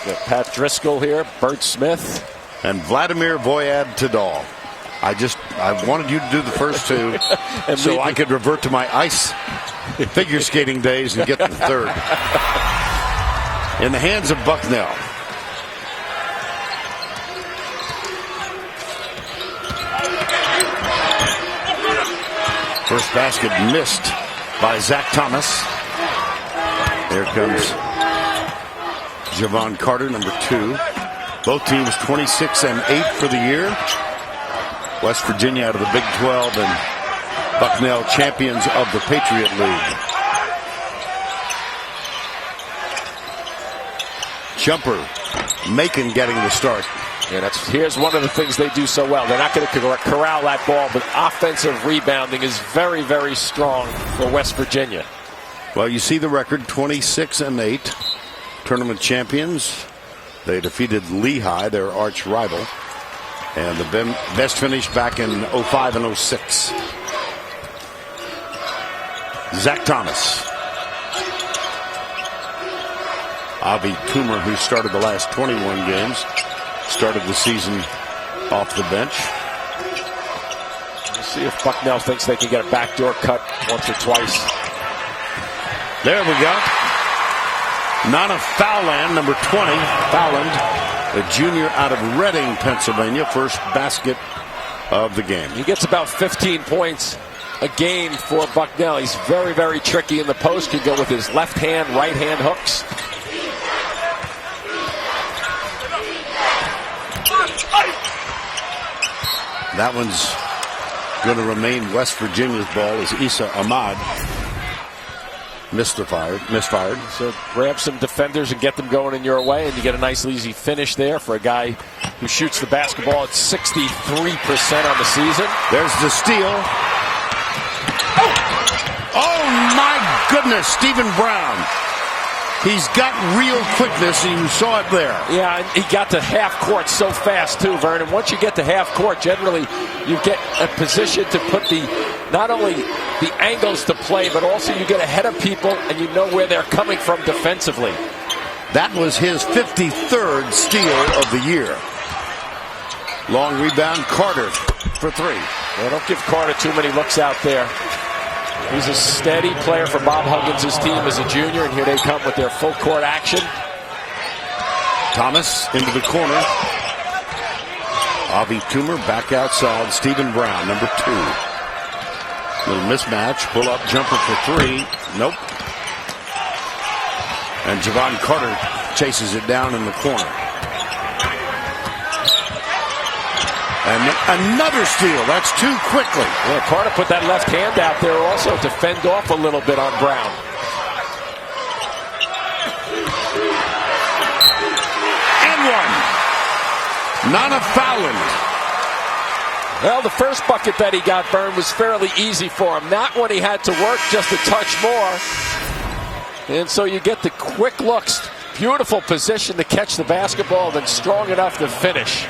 Got Pat Driscoll here, Bert Smith. And Vladimir Voyad Tadal. I wanted you to do the first two so I could revert to my ice figure skating days and get to the third. In the hands of Bucknell. First basket missed by Zach Thomas. Here comes Javon Carter, number 2. Both teams 26-8 for the year. West Virginia out of the Big 12 and Bucknell champions of the Patriot League. Jumper, Macon getting the start. Yeah, here's one of the things they do so well. They're not going to corral that ball, but offensive rebounding is very, very strong for West Virginia. Well, you see the record, 26-8. Tournament champions. They defeated Lehigh, their arch rival. And the best finish back in 05 and 06. Zach Thomas. Avi Toomer, who started the last 21 games, started the season off the bench. We'll see if Bucknell thinks they can get a backdoor cut once or twice. There we go. Nana Fowland, number 20. Fowland, a junior out of Reading, Pennsylvania. First basket of the game. He gets about 15 points a game for Bucknell. He's very, very tricky in the post. Can go with his left hand, right hand hooks. That one's going to remain West Virginia's ball as Issa Ahmad misfired. So grab some defenders and get them going in your way, and you get a nice easy finish there for a guy who shoots the basketball at 63% on the season. There's the steal. Oh my goodness, Stephen Brown. He's got real quickness, and you saw it there. Yeah, and he got to half court so fast too, Vernon. Once you get to half court, generally you get a position to put not only the angles to play, but also you get ahead of people and you know where they're coming from defensively. That was his 53rd steal of the year. Long rebound, Carter for 3. Yeah, don't give Carter too many looks out there. He's a steady player for Bob Huggins' team as a junior, and here they come with their full court action. Thomas into the corner. Avi Toomer back outside. Stephen Brown, number 2. Little mismatch. Pull up jumper for 3. Nope. And Javon Carter chases it down in the corner. And another steal. That's 2 quickly. Yeah, Carter put that left hand out there also to fend off a little bit on Brown. And one. Nana Fowland. Well, the first bucket that he got, Byrne, was fairly easy for him. Not when he had to work just a touch more. And so you get the quick looks. Beautiful position to catch the basketball, then strong enough to finish.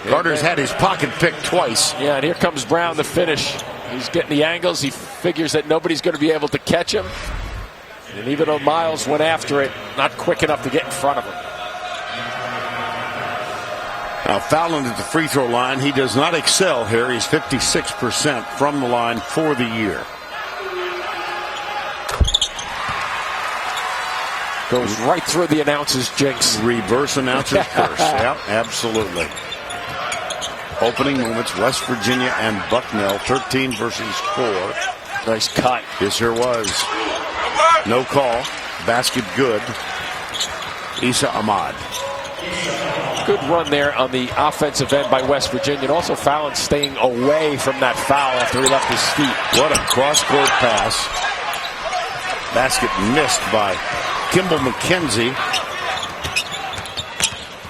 Carter's had his pocket picked twice. Yeah, and here comes Brown to finish. He's getting the angles. He figures that nobody's going to be able to catch him. And even though Miles went after it, not quick enough to get in front of him. Now Fowland at the free throw line. He does not excel here. He's 56% from the line for the year. Goes right through the announcer's jinx. Reverse announcer's curse. Yeah, absolutely. Opening moments, West Virginia and Bucknell, 13 versus 4. Nice cut. Yes, there was. No call. Basket good. Issa Ahmad. Good run there on the offensive end by West Virginia. And also Fallon staying away from that foul after he left his feet. What a cross-court pass. Basket missed by Kimball McKenzie.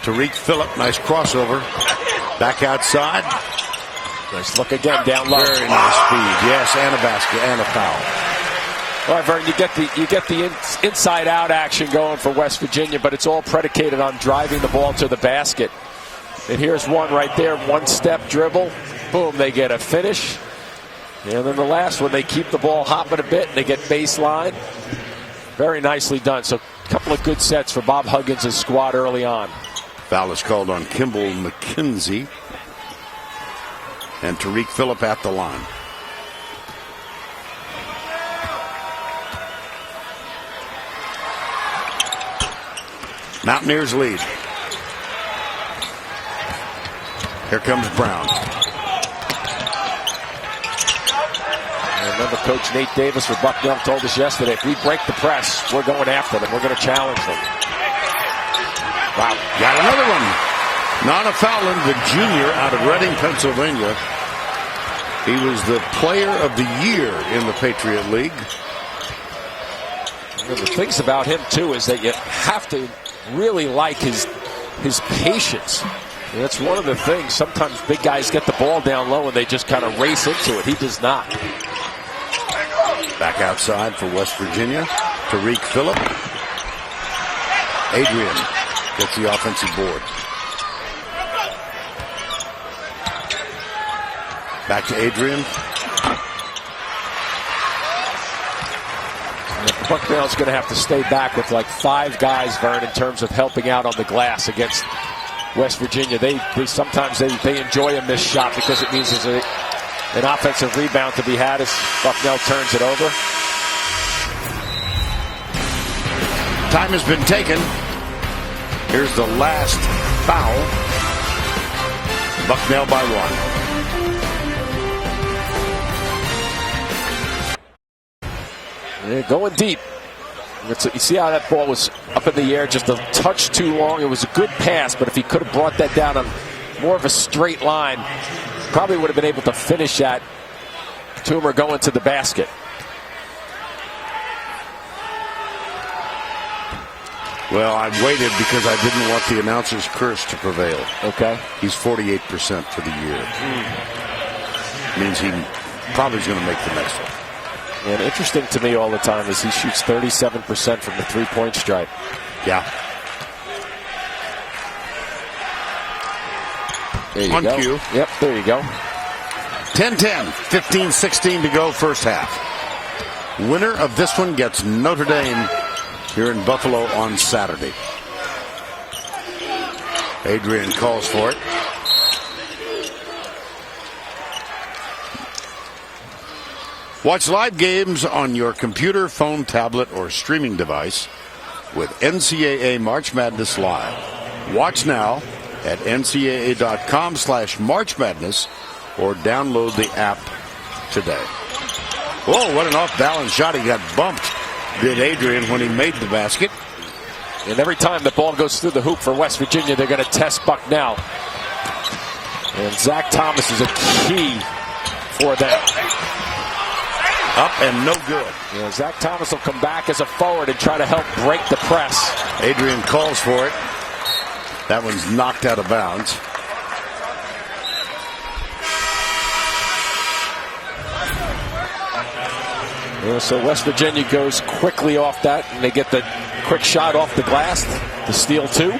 Tariq Phillip, nice crossover. Back outside. Nice look again down low. Very nice speed. Yes, and a basket and a foul. All right, Vern, you get the inside-out action going for West Virginia, but it's all predicated on driving the ball to the basket. And here's one right there, one-step dribble. Boom, they get a finish. And then the last one, they keep the ball hopping a bit, and they get baseline. Very nicely done. So couple of good sets for Bob Huggins' squad early on. Foul is called on Kimball McKenzie. And Tariq Phillip at the line. Mountaineers lead. Here comes Brown. Remember, Coach Nate Davis for Bucknell told us yesterday, if we break the press, we're going after them. We're going to challenge them. Wow, got another one. Nana Fallon, the junior out of Reading, Pennsylvania. He was the player of the year in the Patriot League. One of the things about him, too, is that you have to really like his patience. And that's one of the things. Sometimes big guys get the ball down low and they just kind of race into it. He does not. Back outside for West Virginia. Tariq Phillip. Adrian gets the offensive board. Back to Adrian. Bucknell's going to have to stay back with like 5 guys, Vern, in terms of helping out on the glass against West Virginia. Sometimes they enjoy a missed shot because it means there's an offensive rebound to be had as Bucknell turns it over. Time has been taken. Here's the last foul. Bucknell by 1. They're going deep. You see how that ball was up in the air just a touch too long. It was a good pass, but if he could have brought that down on more of a straight line, probably would have been able to finish that. Toomer going to the basket. Well, I waited because I didn't want the announcer's curse to prevail. Okay. He's 48% for the year. Means he probably is going to make the next one. And interesting to me all the time is he shoots 37% from the three-point stripe. Yeah. There you On go. cue. Yep, there you go. 10-10, 15-16 to go first half. Winner of this one gets Notre Dame here in Buffalo on Saturday. Adrian calls for it. Watch live games on your computer, phone, tablet, or streaming device with NCAA March Madness Live. Watch now at ncaa.com/March Madness or download the app today. Whoa, what an off-balance shot. He got bumped, did Adrian, when he made the basket. And every time the ball goes through the hoop for West Virginia, they're going to test Bucknell. And Zach Thomas is a key for them. Up and no good. Yeah, Zach Thomas will come back as a forward and try to help break the press. Adrian calls for it. That one's knocked out of bounds. Yeah, so West Virginia goes quickly off that, and they get the quick shot off the glass to steal 2.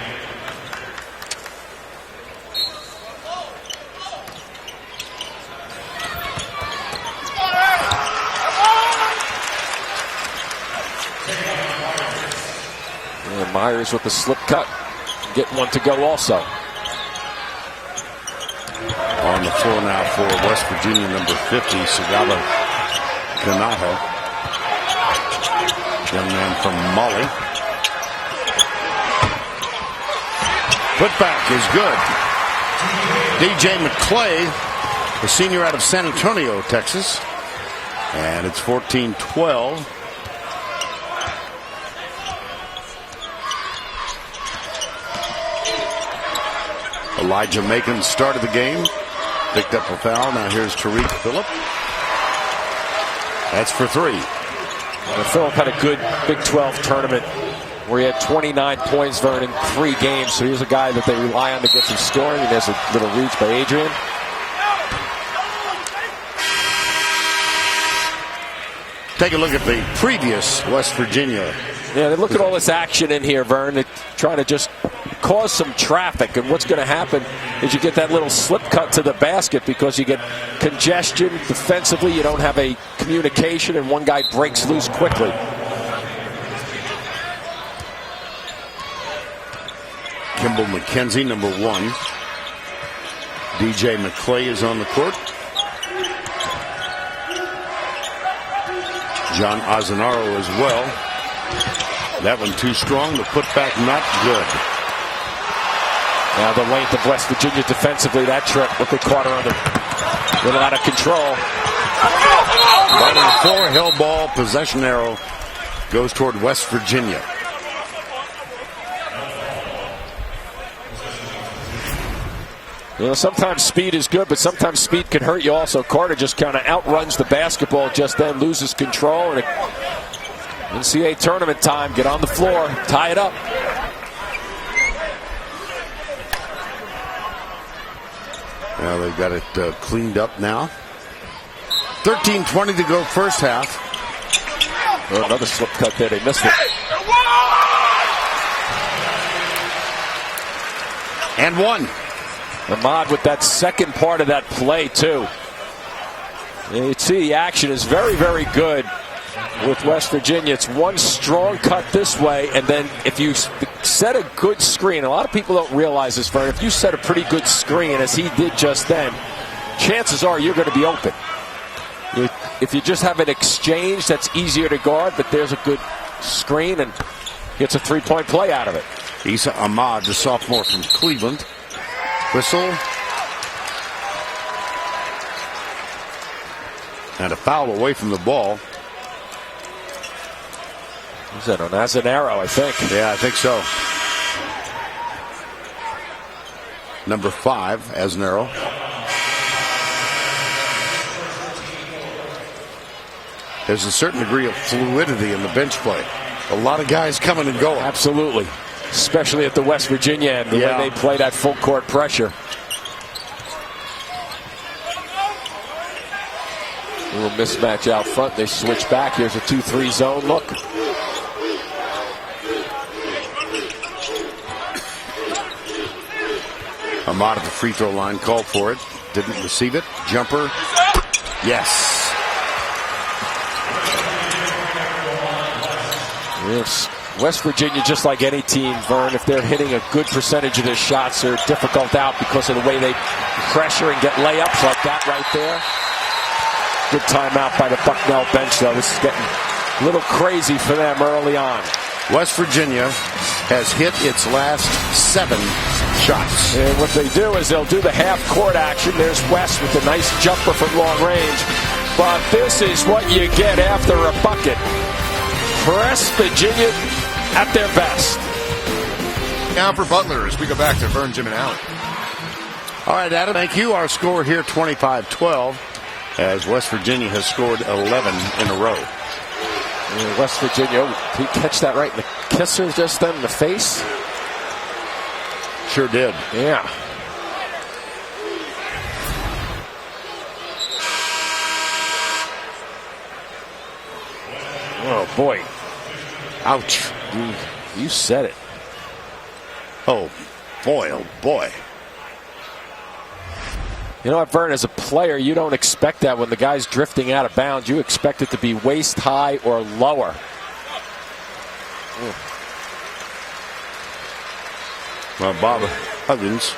Myers with the slip cut, getting one to go also. On the floor now for West Virginia, number 50, Sagaba Kanaho. Young man from Mali. Putback is good. DJ McClay, the senior out of San Antonio, Texas. And it's 14-12. Elijah Macon started the game. Picked up a foul. Now here's Tariq Phillip. That's for 3. Phillip had a good Big 12 tournament where he had 29 points, Vern, in 3 games. So he's a guy that they rely on to get some scoring. And there's a little reach by Adrian. Take a look at the previous West Virginia. Yeah, they look at all this action in here, Vern. They're trying to just cause some traffic, and what's going to happen is you get that little slip cut to the basket because you get congestion defensively. You don't have a communication, and one guy breaks loose quickly. Kimball McKenzie, number 1. DJ McClay is on the court. John Ozanaro as well. That one too strong. The putback not good. Now the length of West Virginia defensively. That trip, look at Carter under with a lot of control. Right on the floor, held ball, possession arrow goes toward West Virginia. You know, sometimes speed is good, but sometimes speed can hurt you also. Carter just kind of outruns the basketball, just then loses control. And NCAA tournament time, get on the floor, tie it up. Well, they've got it cleaned up now. 13:20 to go first half. Oh, another slip cut there. They missed it. And one. Ahmad with that second part of that play, too. You see the action is very, very good with West Virginia. It's one strong cut this way, and then if you set a good screen, a lot of people don't realize this, Vern, if you set a pretty good screen, as he did just then, chances are you're going to be open. If you just have an exchange, that's easier to guard, but there's a good screen, and gets a three-point play out of it. Isa Ahmad, the sophomore from Cleveland. Whistle. And a foul away from the ball. Who's that, on Ozanaro, I think? Yeah, I think so. Number 5, Ozanaro. There's a certain degree of fluidity in the bench play. A lot of guys coming and going. Absolutely. Especially at the West Virginia end, the way they play that full court pressure. A little mismatch out front. They switch back. Here's a 2-3 zone look. Ahmad at the free throw line, called for it. Didn't receive it. Jumper. Yes. Yes. West Virginia, just like any team, Vern, if they're hitting a good percentage of their shots, they're difficult out because of the way they pressure and get layups like that right there. Good timeout by the Bucknell bench, though. This is getting a little crazy for them early on. West Virginia has hit its last 7 shots. And what they do is they'll do the half-court action. There's West with a nice jumper from long range. But this is what you get after a bucket. Press Virginia at their best. Now for Butler as we go back to Vern, Jim, and Allen. All right, Adam, thank you. Our score here, 25-12, as West Virginia has scored 11 in a row. And West Virginia, did he catch that right in the kisser just then in the face? Sure did. Yeah. Oh, boy. Ouch. You said it. Oh, boy, oh, boy. You know what, Vern, as a player, you don't expect that when the guy's drifting out of bounds. You expect it to be waist high or lower. Well, Bob Huggins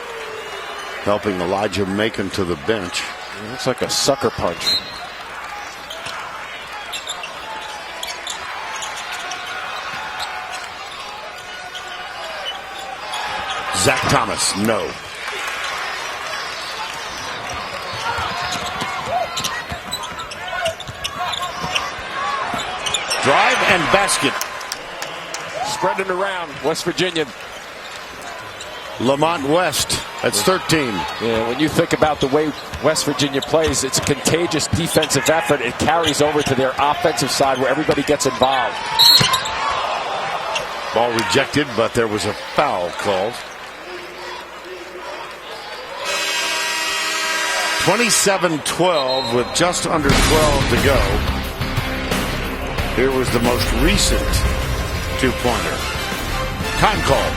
helping Elijah Macon to the bench. It looks like a sucker punch. Zach Thomas, no. Drive and basket. Spreading around, West Virginia. Lamont West, that's 13. Yeah, when you think about the way West Virginia plays, it's a contagious defensive effort. It carries over to their offensive side where everybody gets involved. Ball rejected, but there was a foul called. 27-12 with just under 12 to go. Here was the most recent two-pointer. Time call.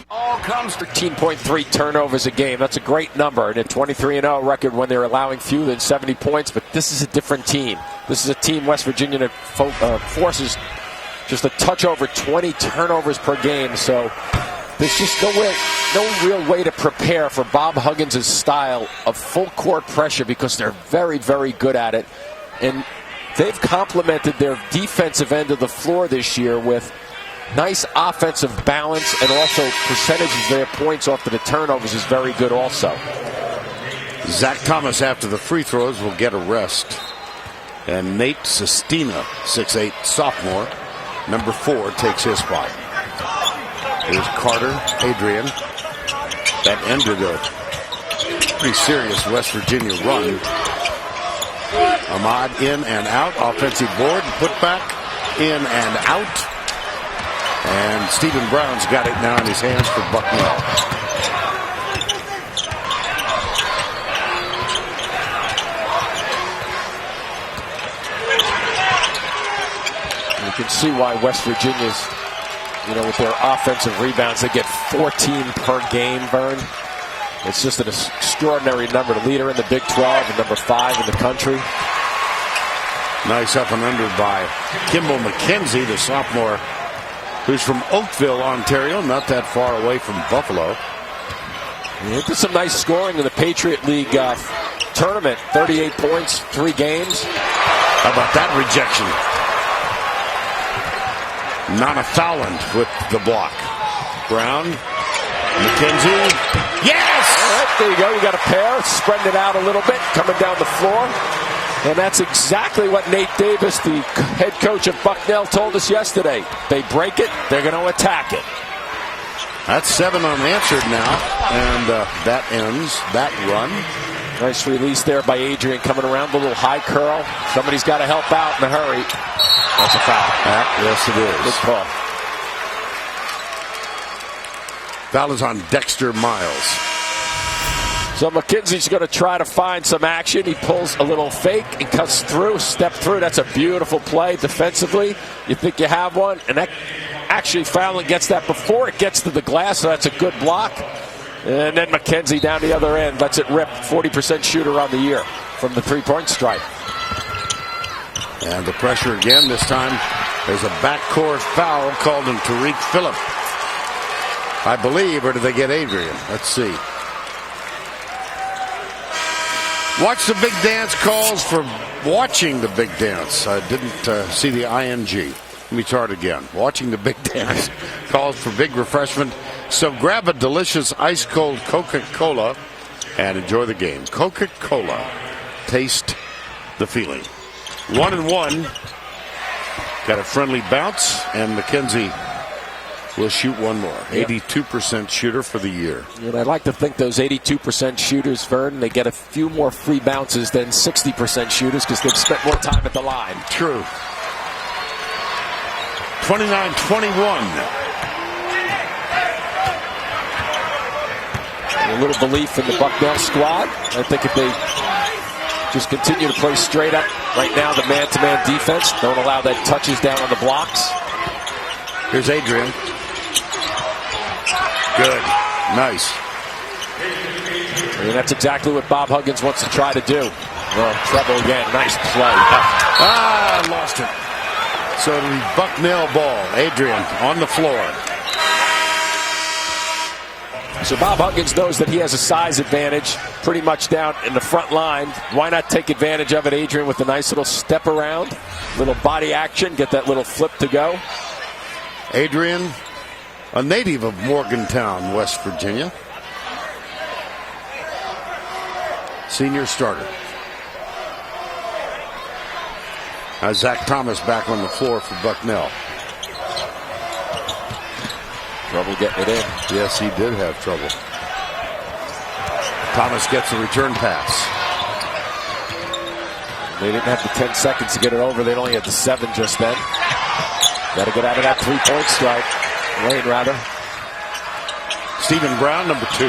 All comes 13.3 turnovers a game. That's a great number. And a 23-0 record when they're allowing fewer than 70 points. But this is a different team. This is a team West Virginia that forces just a touch over 20 turnovers per game. So there's just no real way to prepare for Bob Huggins' style of full court pressure because they're very, very good at it. And they've complemented their defensive end of the floor this year with nice offensive balance, and also percentage of their points off of the turnovers is very good also. Zach Thomas, after the free throws, will get a rest. And Nate Sestina, 6'8", sophomore, number 4, takes his spot. Here's Carter Adrian. That ended a pretty serious West Virginia run. Ahmad in and out. Offensive board, put back, in and out. And Stephen Brown's got it now in his hands for Bucknell. You can see why West Virginia's, with their offensive rebounds, they get 14 per game, Vern. It's just an extraordinary number. The leader in the Big 12 and number 5 in the country. Nice up and under by Kimball McKenzie, the sophomore, who's from Oakville, Ontario, not that far away from Buffalo. He did some nice scoring in the Patriot League tournament. 38 points, 3 games. How about that rejection? Nana Fowland with the block. Brown, McKenzie. Yes! All right, there you go. You got a pair. Spreading it out a little bit, coming down the floor. And that's exactly what Nate Davis, the head coach of Bucknell, told us yesterday. They break it, they're going to attack it. That's 7 unanswered now, and that ends that run. Nice release there by Adrian, coming around the little high curl. Somebody's got to help out in a hurry. That's a foul. Yes, it is. Good call. Foul is on Dexter Miles. So McKenzie's going to try to find some action. He pulls a little fake and cuts through, step through. That's a beautiful play defensively. You think you have one, and that actually Fallon gets that before it gets to the glass, so that's a good block. And then McKenzie down the other end lets it rip. 40% shooter on the year from the three-point stripe. And the pressure again. This time there's a backcourt foul called on Tariq Phillip, I believe, or did they get Adrian? Let's see. Watch the big dance calls for watching the big dance. I didn't see the ING. Let me start again. Watching the big dance calls for big refreshment. So grab a delicious ice-cold Coca-Cola and enjoy the game. Coca-Cola. Taste the feeling. 1-1. Got a friendly bounce, and McKenzie will shoot one more. 82% shooter for the year. And I'd like to think those 82% shooters, Vern, they get a few more free bounces than 60% shooters because they've spent more time at the line. True. 29-21. A little belief in the Bucknell squad. I think if they just continue to play straight up right now, the man-to-man defense, don't allow that touches down on the blocks. Here's Adrian. Good. Nice. And that's exactly what Bob Huggins wants to try to do. Well, trouble again. Nice play. Lost it. So the Bucknell ball. Adrian on the floor. So Bob Huggins knows that he has a size advantage pretty much down in the front line. Why not take advantage of it, Adrian, with a nice little step around, little body action, get that little flip to go. Adrian, a native of Morgantown, West Virginia. Senior starter. Zach Thomas back on the floor for Bucknell. Trouble getting it in. Yes, he did have trouble. Thomas gets the return pass. They didn't have the 10 seconds to get it over. They only had the 7 just then. Got to get out of that three-point strike. Lane, rather. Stephen Brown, number 2.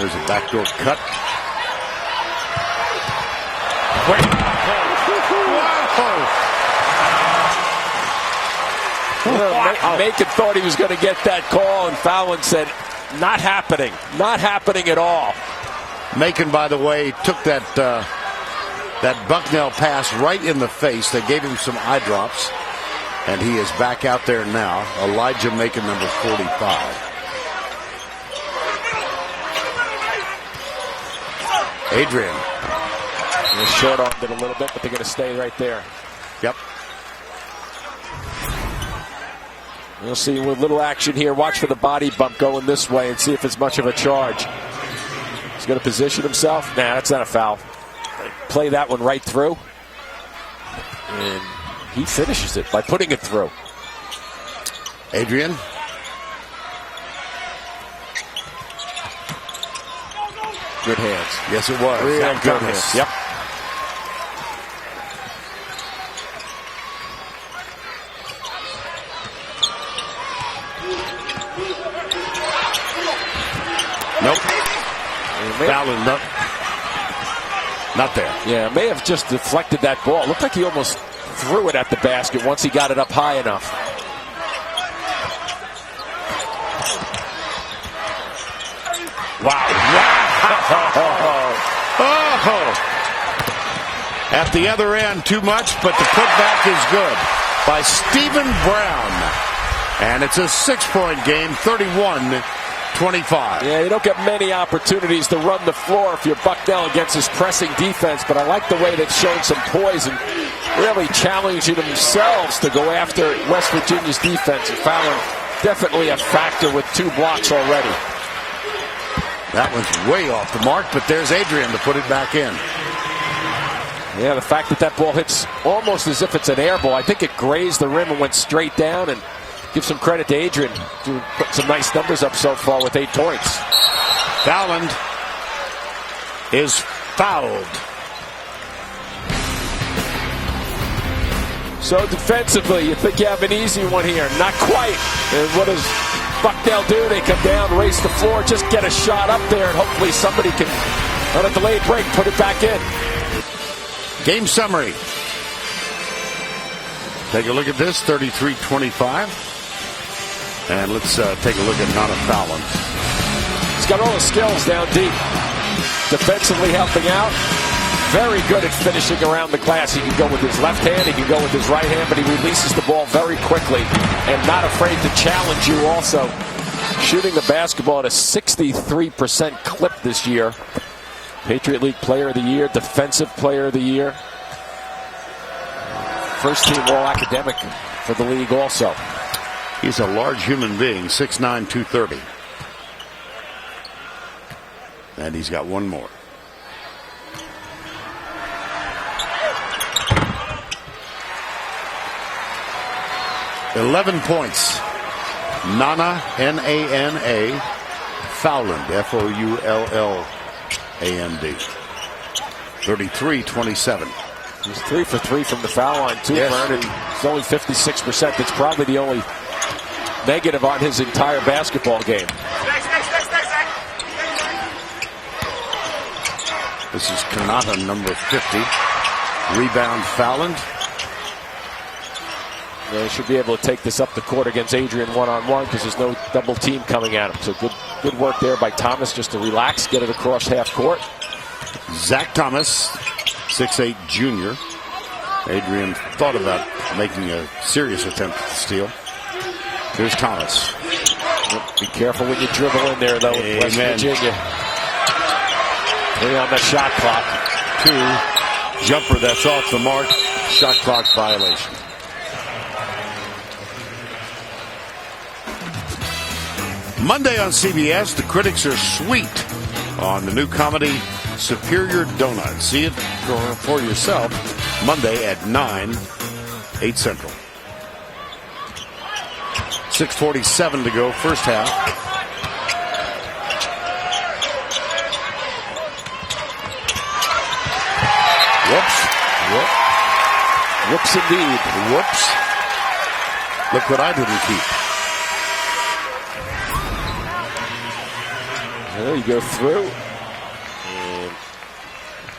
There's a backdoor cut. Macon thought he was going to get that call, and Fallon said, not happening. Not happening at all. Macon, by the way, took that Bucknell pass right in the face. They gave him some eye drops. And he is back out there now. Elijah Macon, number 45. Adrian. They're short-armed it a little bit, but they're going to stay right there. Yep. We'll see with little action here. Watch for the body bump going this way and see if it's much of a charge. He's going to position himself. Nah, that's not a foul. Play that one right through. And he finishes it by putting it through. Adrian. Good hands. Yes, it was. Real good hands. Yep. Nope. Fallon, not there. Yeah, may have just deflected that ball. Looked like he almost threw it at the basket once he got it up high enough. Wow. Oh. At the other end, too much, but the putback is good by Stephen Brown. And it's a 6-point game, 31-25. Yeah, you don't get many opportunities to run the floor if you're Bucknell against his pressing defense, but I like the way they've shown some poise and really challenging themselves to go after West Virginia's defense. And Fallon definitely a factor with 2 blocks already. That one's way off the mark, but there's Adrian to put it back in. Yeah, the fact that that ball hits almost as if it's an air ball. I think it grazed the rim and went straight down, and give some credit to Adrian to put some nice numbers up so far with 8 points. Fallon is fouled. So defensively, you think you have an easy one here. Not quite. And what does Bucknell do? They come down, race the floor, just get a shot up there, and hopefully somebody can, on a delayed break, put it back in. Game summary. Take a look at this, 33-25. And let's take a look at Nana Fallon. He's got all the skills down deep. Defensively helping out. Very good at finishing around the glass. He can go with his left hand, he can go with his right hand, but he releases the ball very quickly and not afraid to challenge you also. Shooting the basketball at a 63% clip this year. Patriot League Player of the Year, Defensive Player of the Year. First team All-Academic for the league also. He's a large human being, 6'9", 230. And he's got one more. $11 points. Nana, N-A-N-A, Fowland, F-O-U-L-L-A-N-D. 33-27. He's 3 for 3 from the foul line, too, yes. Vern, and he's only 56%. That's probably the only negative on his entire basketball game. This is Kanata, number 50. Rebound, Fowland. They should be able to take this up the court against Adrian one-on-one because there's no double team coming at him. So good work there by Thomas just to relax, get it across half court. Zach Thomas, 6'8", junior. Adrian thought about making a serious attempt to steal. Here's Thomas. Be careful when you dribble in there, though, with West Virginia. 3 on the shot clock. 2, jumper that's off the mark. Shot clock violation. Monday on CBS, the critics are sweet on the new comedy Superior Donut. See it for yourself Monday at 9, 8 Central. 6:47 to go, first half. Whoops. Whoops indeed. Whoops. Look what I didn't keep. There you go through. And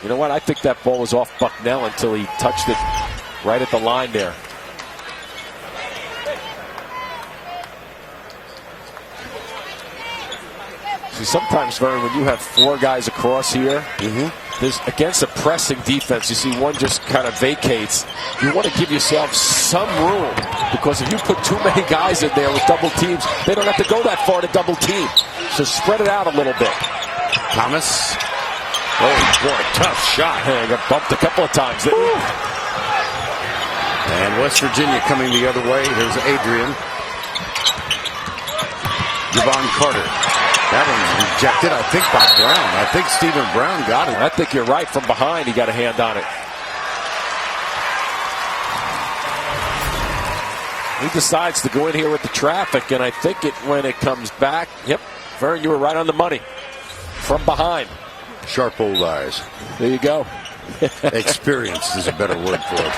you know what? I think that ball was off Bucknell until he touched it right at the line there. See, sometimes, Vern, when you have 4 guys across here, there's against a pressing defense, you see one just kind of vacates. You want to give yourself some room because if you put too many guys in there with double teams, they don't have to go that far to double team. So spread it out a little bit. Thomas. Oh, boy, tough shot. He got bumped a couple of times, didn't he? And West Virginia coming the other way. Here's Adrian. Javon Carter. That one's rejected, I think, by Brown. I think Stephen Brown got it. I think you're right. From behind, he got a hand on it. He decides to go in here with the traffic, and I think when it comes back, yep, Vern, you were right on the money. From behind. Sharp old eyes. There you go. Experienced is a better word for it.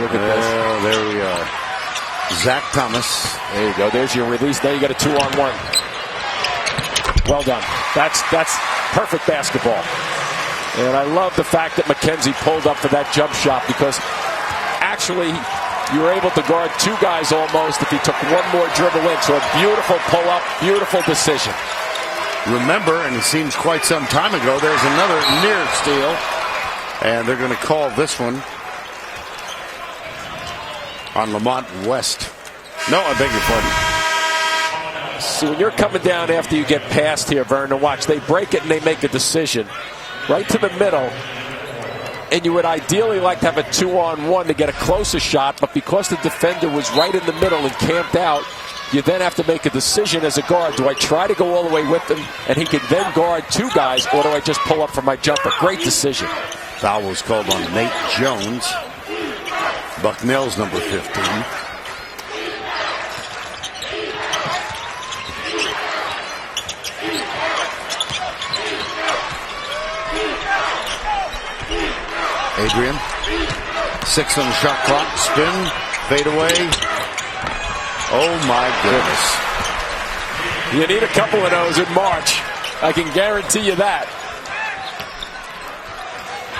Look at this. There we are. Zach Thomas. There you go. There's your release. Now you got a 2-on-1. Well done. That's perfect basketball. And I love the fact that McKenzie pulled up for that jump shot, because actually you were able to guard two guys almost if he took one more dribble in. So a beautiful pull-up, beautiful decision. Remember, and it seems quite some time ago, there's another near steal. And they're going to call this one on Lamont West. No, I beg your pardon. So when you're coming down after you get past here, Vernon, watch, they break it and they make a decision. Right to the middle. And you would ideally like to have a 2-on-1 to get a closer shot, but because the defender was right in the middle and camped out, you then have to make a decision as a guard. Do I try to go all the way with him and he can then guard two guys, or do I just pull up for my jumper? Great decision. Foul was called on Nate Jones. Bucknell's number 15. Adrian. 6 on the shot clock. Spin. Fade away. Oh, my goodness. You need a couple of those in March. I can guarantee you that.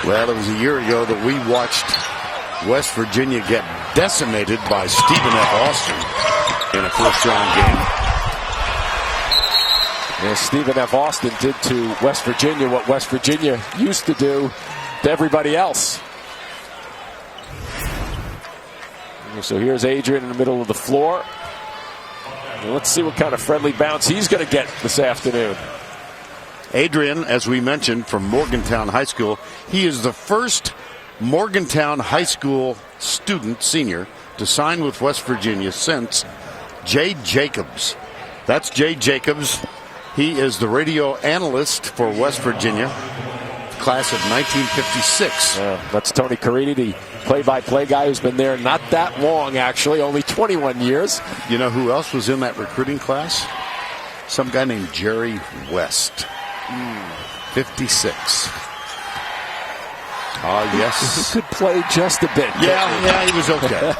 Well, it was a year ago that we watched West Virginia get decimated by Stephen F. Austin in a first-round game. And Stephen F. Austin did to West Virginia what West Virginia used to do to everybody else. So here's Adrian in the middle of the floor. And let's see what kind of friendly bounce he's going to get this afternoon. Adrian, as we mentioned, from Morgantown High School. He is the first Morgantown High School student, senior, to sign with West Virginia since Jay Jacobs. That's Jay Jacobs. He is the radio analyst for West Virginia, class of 1956. That's Tony Caridi, the play-by-play guy who's been there not that long, actually, only 21 years. You know who else was in that recruiting class? Some guy named Jerry West. 56. Oh, yes. He could play just a bit. Yeah, he was okay.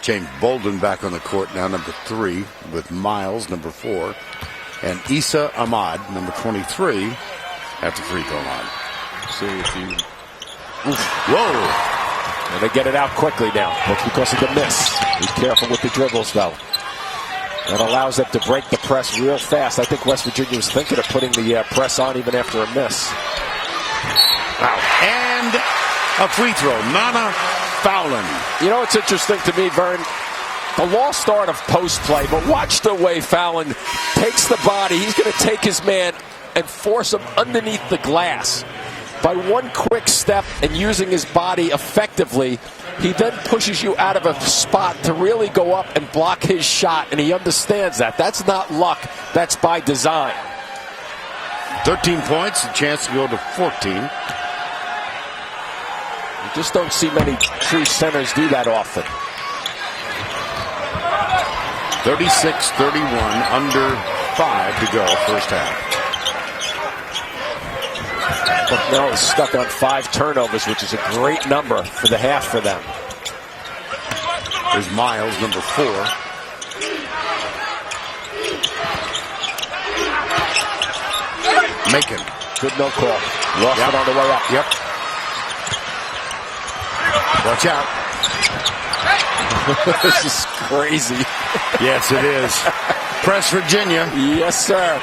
James Bolden back on the court now, number 3, with Miles, number 4, and Issa Ahmad, number 23, at the free throw line. See if you... Whoa! And they get it out quickly now. That's because of the miss. Be careful with the dribbles, though. That allows them to break the press real fast. I think West Virginia was thinking of putting the press on even after a miss. Wow. And a free throw. Nana Fowlin. You know, it's interesting to me, Vern. The lost art of post play, but watch the way Fallon takes the body. He's going to take his man and force him underneath the glass. By one quick step and using his body effectively, he then pushes you out of a spot to really go up and block his shot, and he understands that. That's not luck. That's by design. 13 points, a chance to go to 14. You just don't see many true centers do that often. 36-31, under 5 to go, first half. Bucknell is stuck on 5 turnovers, which is a great number for the half for them. There's Miles, number 4. Macon. Good no call. Lost it on the way up. Yep. Watch out. This is crazy. Yes, it is. Press Virginia. Yes, sir.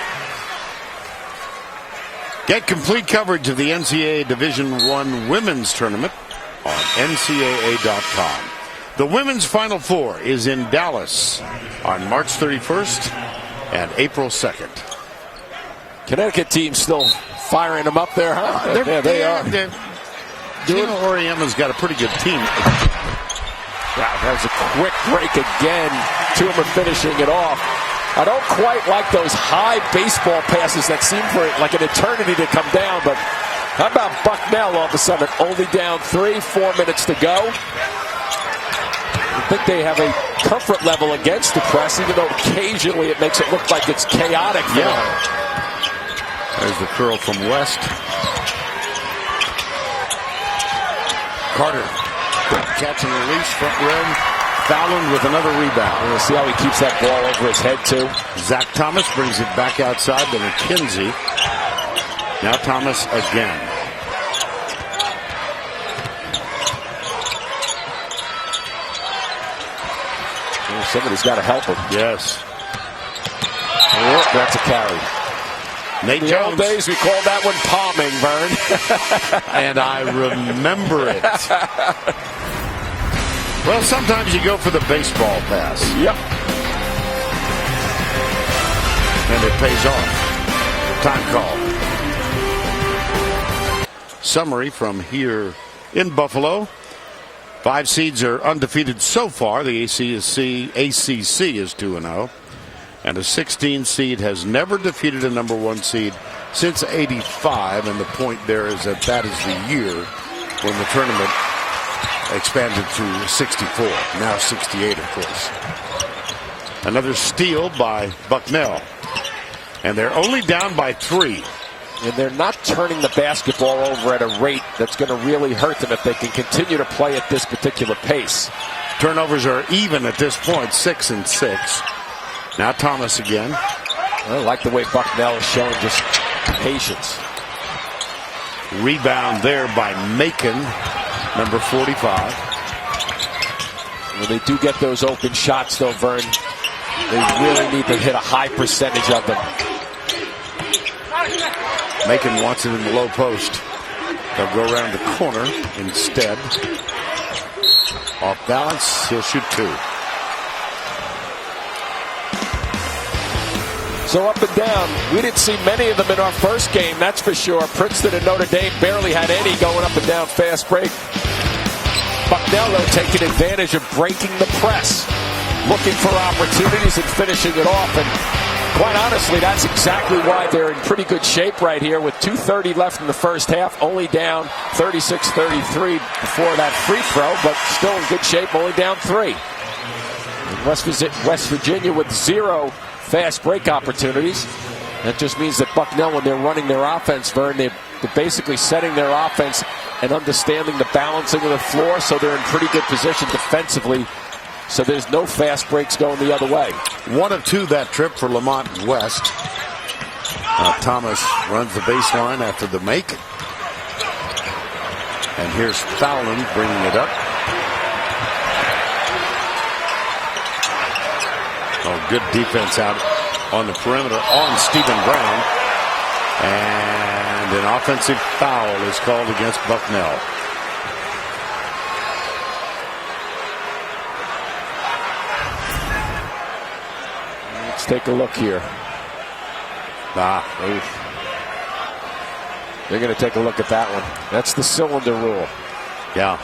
Get complete coverage of the NCAA Division I Women's Tournament on NCAA.com. The Women's Final Four is in Dallas on March 31st and April 2nd. Connecticut team still firing them up there, huh? Yeah, they are. Gino Auriemma's got a pretty good team. Wow, that was a quick break again. Two of them are finishing it off. I don't quite like those high baseball passes that seem for like an eternity to come down, but how about Bucknell all of a sudden only down 3, 4 minutes to go? I think they have a comfort level against the press, even though occasionally it makes it look like it's chaotic. Yeah. There's the curl from West. Carter, catch and release, front rim. Fallon with another rebound. We'll see how he keeps that ball over his head, too. Zach Thomas brings it back outside to McKenzie. Now Thomas again. Somebody's got to help him. Yes. Oh, that's a carry. Nate In the Jones. old days, we called that one palming, Vern. And I remember it. Well, sometimes you go for the baseball pass. Yep. And it pays off. Time call. Summary from here in Buffalo. 5 seeds are undefeated so far. The ACC is 2-0. And a 16 seed has never defeated a number 1 seed since '85. And the point there is that is the year when the tournament expanded to 64. Now 68, of course. Another steal by Bucknell. And they're only down by 3. And they're not turning the basketball over at a rate that's going to really hurt them if they can continue to play at this particular pace. Turnovers are even at this point, 6 and 6. Now Thomas again. I like the way Bucknell is showing just patience. Rebound there by Macon, number 45. When they do get those open shots, though, Vern, they really need to hit a high percentage of them. Macon wants it in the low post. They'll go around the corner instead. Off balance, he'll shoot 2. So up and down, we didn't see many of them in our first game, that's for sure. Princeton and Notre Dame barely had any going up and down fast break. Bucknell, though, taking advantage of breaking the press, looking for opportunities and finishing it off. And quite honestly, that's exactly why they're in pretty good shape right here with 2:30 left in the first half, only down 36-33 before that free throw, but still in good shape, only down 3. And West Virginia with 0 fast break opportunities. That just means that Bucknell, when they're running their offense, Vern, they're basically setting their offense and understanding the balancing of the floor, so they're in pretty good position defensively. So there's no fast breaks going the other way. 1 of 2 that trip for Lamont West. Thomas runs the baseline after the make. And here's Fallon bringing it up. Oh, good defense out on the perimeter on Stephen Brown. And an offensive foul is called against Bucknell. Let's take a look here. They're going to take a look at that one. That's the cylinder rule. Yeah.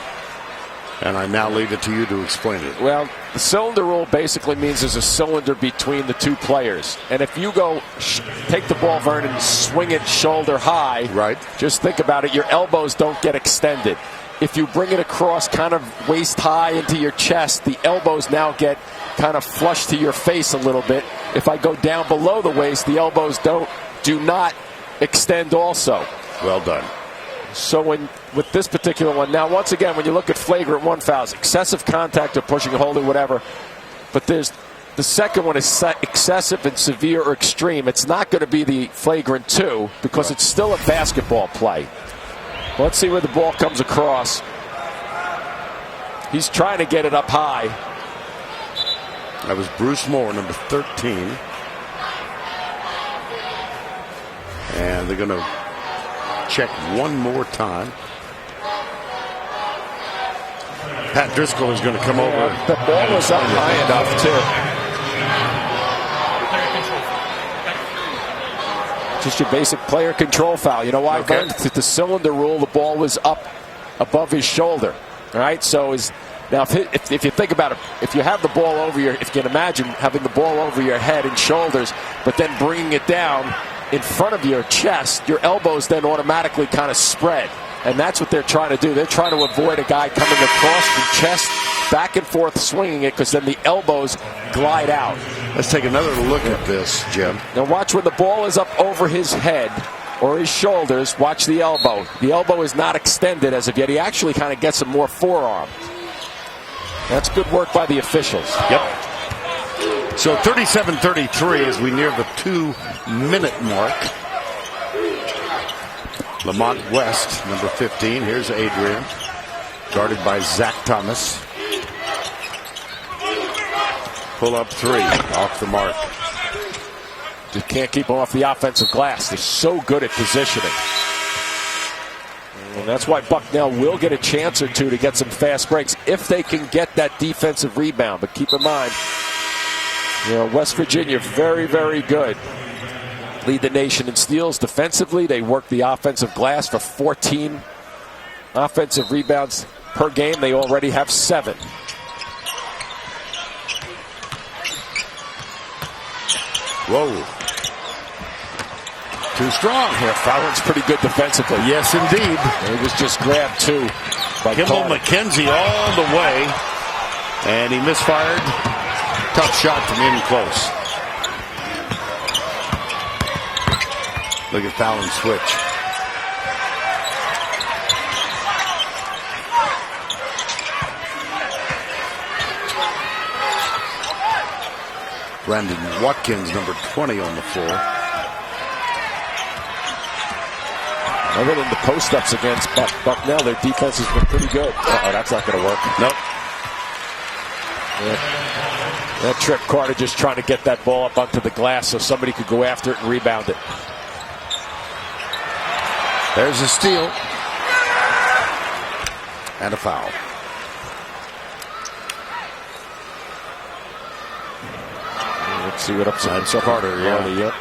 And I now leave it to you to explain it. Well, the cylinder rule basically means there's a cylinder between the 2 players. And if you go take the ball, Vern, and swing it shoulder high, right? Just think about it. Your elbows don't get extended. If you bring it across kind of waist high into your chest, the elbows now get kind of flush to your face a little bit. If I go down below the waist, the elbows do not extend also. Well done. So with this particular one, now once again, when you look at flagrant 1 fouls, excessive contact or pushing, holding, whatever, but there's the second one is excessive and severe or extreme. It's not going to be the flagrant 2 because it's still a basketball play. Let's see where the ball comes across. He's trying to get it up high. That was Bruce Moore, number 13. And they're going to check one more time. Pat Driscoll is going to come over. The ball was up high enough, too. Just your basic player control foul. You know why, Okay. Vern? The cylinder rule, the ball was up above his shoulder. All right, so now if you think about it, if you have the ball over if you can imagine having the ball over your head and shoulders, but then bringing it down in front of your chest, your elbows then automatically kind of spread. And that's what they're trying to do. They're trying to avoid a guy coming across the chest, back and forth swinging it, because then the elbows glide out. Let's take another look at this, Jim. Now watch when the ball is up over his head or his shoulders. Watch the elbow. The elbow is not extended as of yet. He actually kind of gets a more forearm. That's good work by the officials. Yep. So 37-33 as we near the 2-minute mark. Lamont West, number 15. Here's Adrian, guarded by Zach Thomas. Pull up three, off the mark. Just can't keep them off the offensive glass. They're so good at positioning. And that's why Bucknell will get a chance or two to get some fast breaks if they can get that defensive rebound. But keep in mind, West Virginia, very, very good. Lead the nation in steals. Defensively, they work the offensive glass for 14 offensive rebounds per game. They already have 7. Whoa. Too strong. Yeah, Fallon's pretty good defensively. Yes, indeed. He was just grabbed, too. Kimball McKenzie all the way. And he misfired. Tough shot from in close. Look at Fallon switch. Brandon Watkins, number 20 on the floor. Other than the post-ups against Bucknell, their defense has been pretty good. Uh-oh, that's not going to work. Nope. Yeah. That trip, Carter just trying to get that ball up onto the glass so somebody could go after it and rebound it. There's a steal. And a foul. Let's see what upside. That's Carter, yeah. Yep.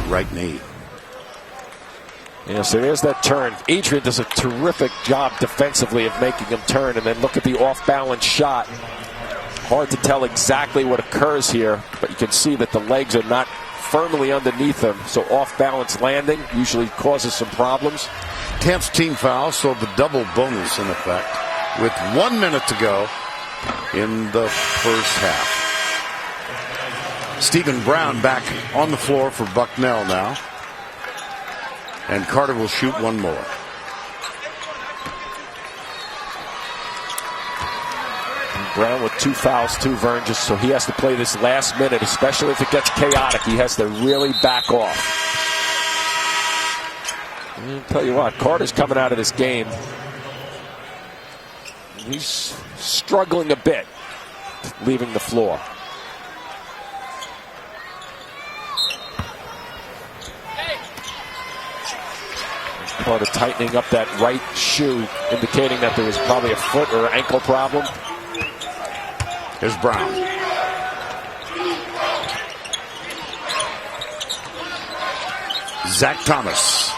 Right knee. Yeah, so there's that turn. Adrian does a terrific job defensively of making him turn, and then look at the off-balance shot. Hard to tell exactly what occurs here, but you can see that the legs are not firmly underneath him, so off-balance landing usually causes some problems. 10th team foul, so the double bonus in effect with 1 minute to go in the first half. Stephen Brown back on the floor for Bucknell now. And Carter will shoot one more. Brown with 2 fouls, 2 Vern, just so he has to play this last minute, especially if it gets chaotic. He has to really back off. I'll tell you what, Carter's coming out of this game. He's struggling a bit, leaving the floor. Carter tightening up that right shoe, indicating that there was probably a foot or ankle problem. Here's Brown. Zach Thomas.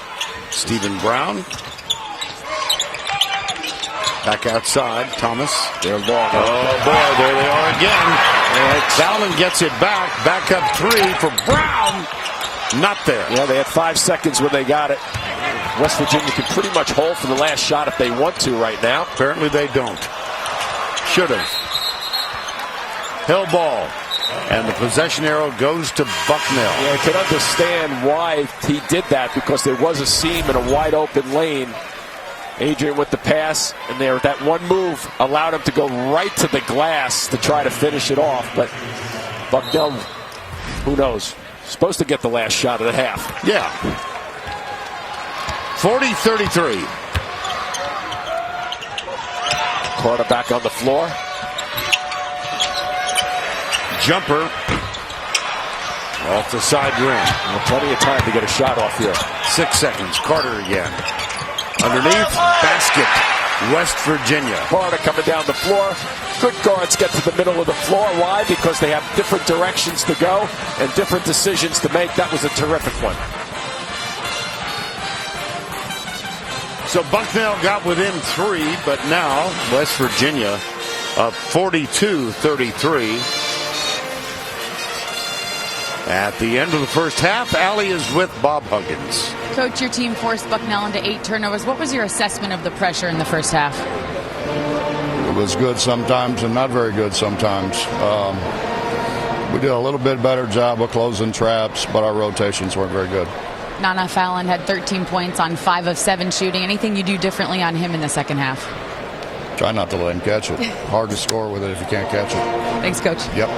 Stephen Brown. Back outside. Thomas. They're long. Oh, boy, there they are again. Fallon gets it back. Back up 3 for Brown. Not there. Yeah, they had 5 seconds when they got it. West Virginia can pretty much hold for the last shot if they want to right now. Apparently they don't. Should have. Hill ball. And the possession arrow goes to Bucknell. Yeah, I can understand why he did that, because there was a seam in a wide open lane. Adrian with the pass, and there that one move allowed him to go right to the glass to try to finish it off. But Bucknell Who knows? Supposed to get the last shot of the half. Yeah. 40-33. Carter back on the floor. Jumper off the side rim. Well, plenty of time to get a shot off here. 6 seconds. Carter again. Underneath, basket. West Virginia. Carter coming down the floor. Good guards get to the middle of the floor. Why? Because they have different directions to go and different decisions to make. That was a terrific one. So Bucknell got within 3, but now West Virginia up 42-33. At the end of the first half, Allie is with Bob Huggins. Coach, your team forced Bucknell into 8 turnovers. What was your assessment of the pressure in the first half? It was good sometimes and not very good sometimes. We did a little bit better job of closing traps, but our rotations weren't very good. Nana Fallon had 13 points on 5 of 7 shooting. Anything you do differently on him in the second half? Try not to let him catch it. Hard to score with it if you can't catch it. Thanks, Coach. Yep.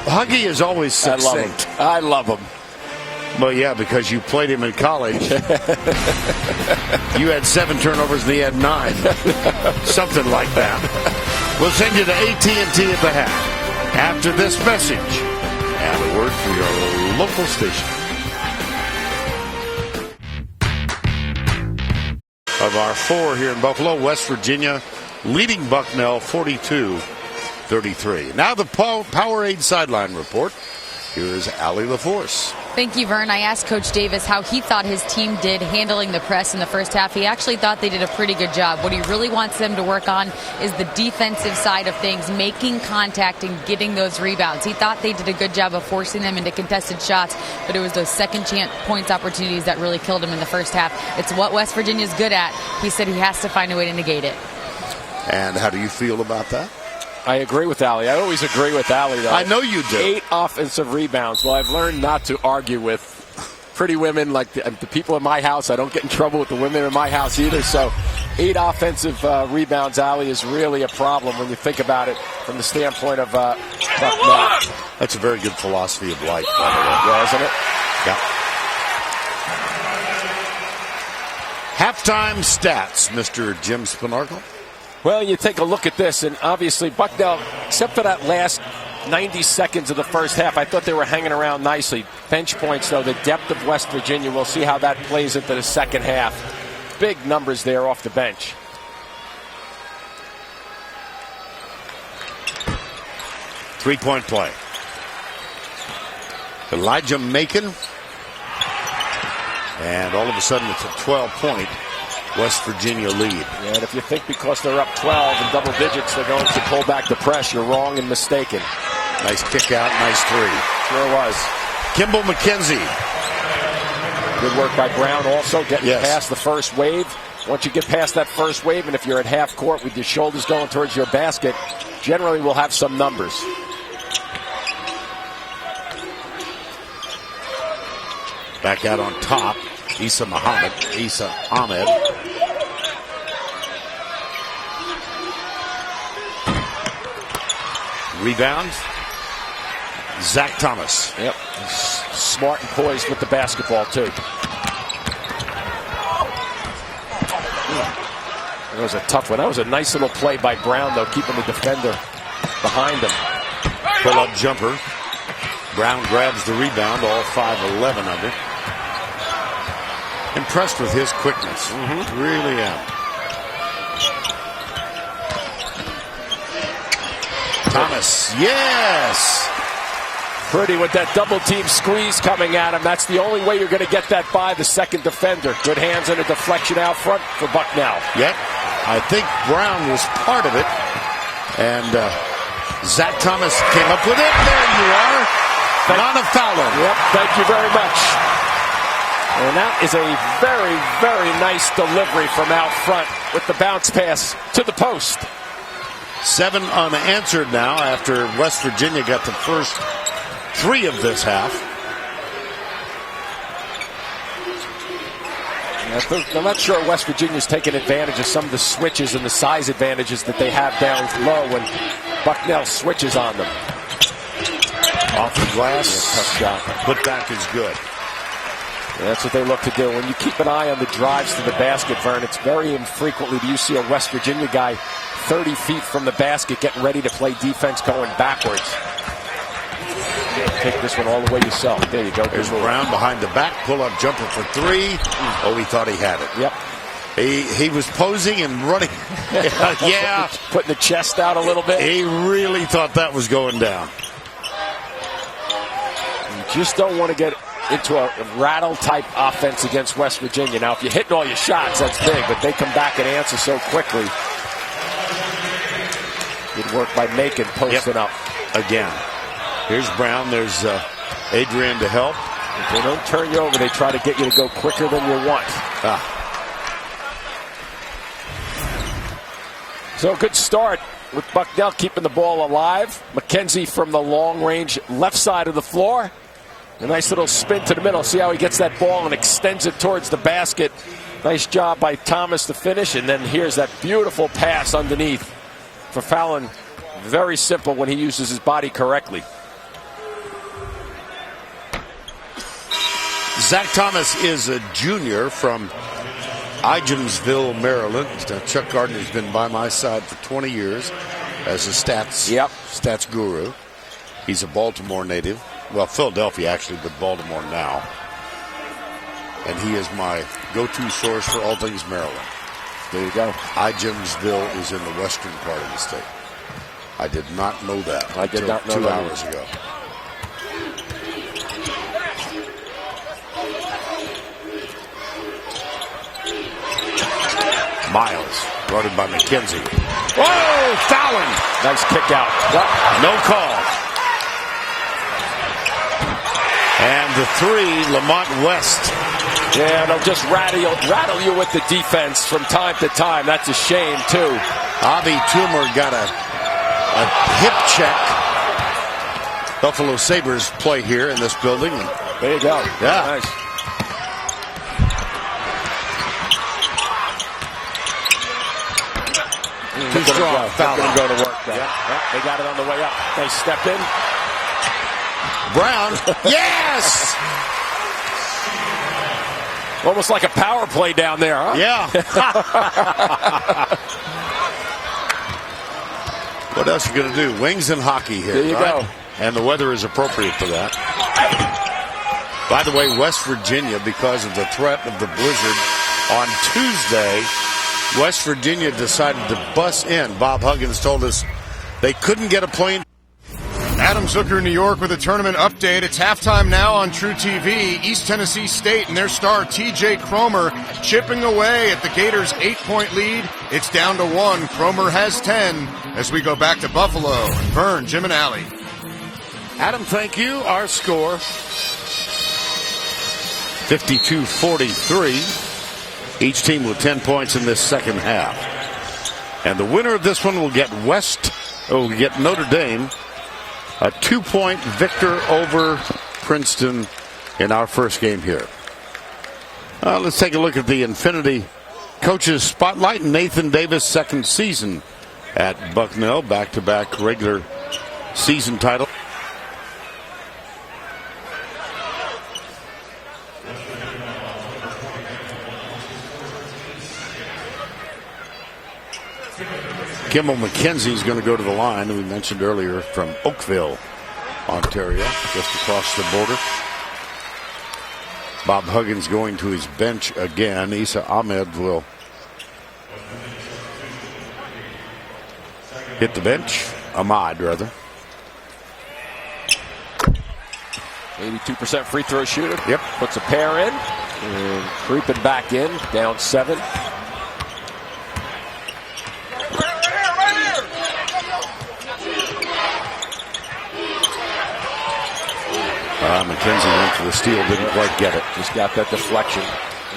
Huggy is always succinct. I love him. Well, yeah, because you played him in college. You had 7 turnovers and he had 9. Something like that. We'll send you to AT&T at the half. After this message and a word for your local station. Of our 4 here in Buffalo, West Virginia leading Bucknell 42-33. Now the Powerade sideline report. Here is Allie LaForce. Thank you, Vern. I asked Coach Davis how he thought his team did handling the press in the first half. He actually thought they did a pretty good job. What he really wants them to work on is the defensive side of things, making contact and getting those rebounds. He thought they did a good job of forcing them into contested shots, but it was those second chance points opportunities that really killed him in the first half. It's what West Virginia's good at. He said he has to find a way to negate it. And how do you feel about that? I agree with Allie. I always agree with Allie, though. I know you do. 8 offensive rebounds. Well, I've learned not to argue with pretty women like the people in my house. I don't get in trouble with the women in my house either. So 8 offensive rebounds, Allie, is really a problem when you think about it from the standpoint of Bucknell. That's a very good philosophy of life, by the way. Yeah, isn't it? Yeah. Halftime stats, Mr. Jim Spinarkle. Well, you take a look at this, and obviously Bucknell, except for that last 90 seconds of the first half, I thought they were hanging around nicely. Bench points, though, the depth of West Virginia, we'll see how that plays into the second half. Big numbers there off the bench. Three-point play. Elijah Macon. And all of a sudden it's a 12-point West Virginia lead. Yeah, and if you think because they're up 12 in double digits, they're going to pull back the press, you're wrong and mistaken. Nice kick out, nice 3. Sure was. Kimball McKenzie. Good work by Brown also, getting past the first wave. Once you get past that first wave, and if you're at half court with your shoulders going towards your basket, generally we'll have some numbers. Back out on top. Issa Ahmed. Rebound. Zach Thomas. Yep. He's smart and poised with the basketball, too. That was a tough one. That was a nice little play by Brown, though, keeping the defender behind him. Pull-up jumper. Brown grabs the rebound, all 5'11" under. Impressed with his quickness. Really am. Thomas, yes! Pretty with that double team squeeze coming at him. That's the only way you're going to get that by the second defender. Good hands and a deflection out front for Bucknell. Yep. I think Brown was part of it. And Zach Thomas came up with it. There you are. Nana Fallon. Yep, thank you very much. And that is a very, very nice delivery from out front with the bounce pass to the post. 7 unanswered now after West Virginia got the first 3 of this half. I'm not sure West Virginia's taking advantage of some of the switches and the size advantages that they have down low when Bucknell switches on them. Off the glass. Tough shot. Put back is good. And that's what they look to do. When you keep an eye on the drives to the basket, Vern, it's very infrequently do you see a West Virginia guy 30 feet from the basket getting ready to play defense going backwards. Take this one all the way yourself. There you go. There's Brown behind the back. Pull-up jumper for three. Oh, he thought he had it. Yep. He was posing and running. Yeah. Putting the chest out a little bit. He really thought that was going down. You just don't want to get into a rattle-type offense against West Virginia. Now, if you're hitting all your shots, that's big, but they come back and answer so quickly. Good work by Macon posting up. Again. Here's Brown. There's Adrian to help. If they don't turn you over, they try to get you to go quicker than you want. So a good start with Bucknell keeping the ball alive. McKenzie from the long-range left side of the floor. A nice little spin to the middle. See how he gets that ball and extends it towards the basket. Nice job by Thomas to finish. And then here's that beautiful pass underneath for Fallon. Very simple when he uses his body correctly. Zach Thomas is a junior from Igemsville, Maryland. Chuck Gardner's been by my side for 20 years as a stats guru. He's a Baltimore native. Well, Philadelphia actually, but Baltimore now. And he is my go-to source for all things Maryland. There you go. Igemsville is in the western part of the state. I did not know that. I did not know 2 that hours ago. Miles, guarded by McKenzie. Whoa, Fallon! Nice kick out. Well, no call. And the three, Lamont West. Yeah, they'll just rattle you with the defense from time to time. That's a shame, too. Avi Toomer got a hip check. Buffalo Sabres play here in this building. There you go. Yeah. Nice. Too strong. Foul. Going to go to work. Yeah, they got it on the way up. They stepped in. Brown. Yes! Almost like a power play down there, huh? Yeah. What else are you going to do? Wings and hockey here. There you go. And the weather is appropriate for that. By the way, West Virginia, because of the threat of the blizzard on Tuesday, West Virginia decided to bus in. Bob Huggins told us they couldn't get a plane. Adam Zucker, New York, with a tournament update. It's halftime now on True TV. East Tennessee State and their star T.J. Cromer chipping away at the Gators' 8-point lead. It's down to 1. Cromer has 10 as we go back to Buffalo. Vern, Jim, and Allie. Adam, thank you. Our score, 52-43. Each team with 10 points in this second half. And the winner of this one will get Notre Dame a 2-point victor over Princeton in our first game here. Let's take a look at the Infinity Coaches Spotlight. Nathan Davis, second season at Bucknell, back-to-back regular season title. Kimball McKenzie is going to go to the line, we mentioned earlier, from Oakville, Ontario, just across the border. Bob Huggins going to his bench again. Isa Ahmed will hit the bench. Ahmad, rather. 82% free throw shooter. Yep. Puts a pair in. And creeping back in, down 7. McKenzie went for the steal, didn't quite get it. Just got that deflection.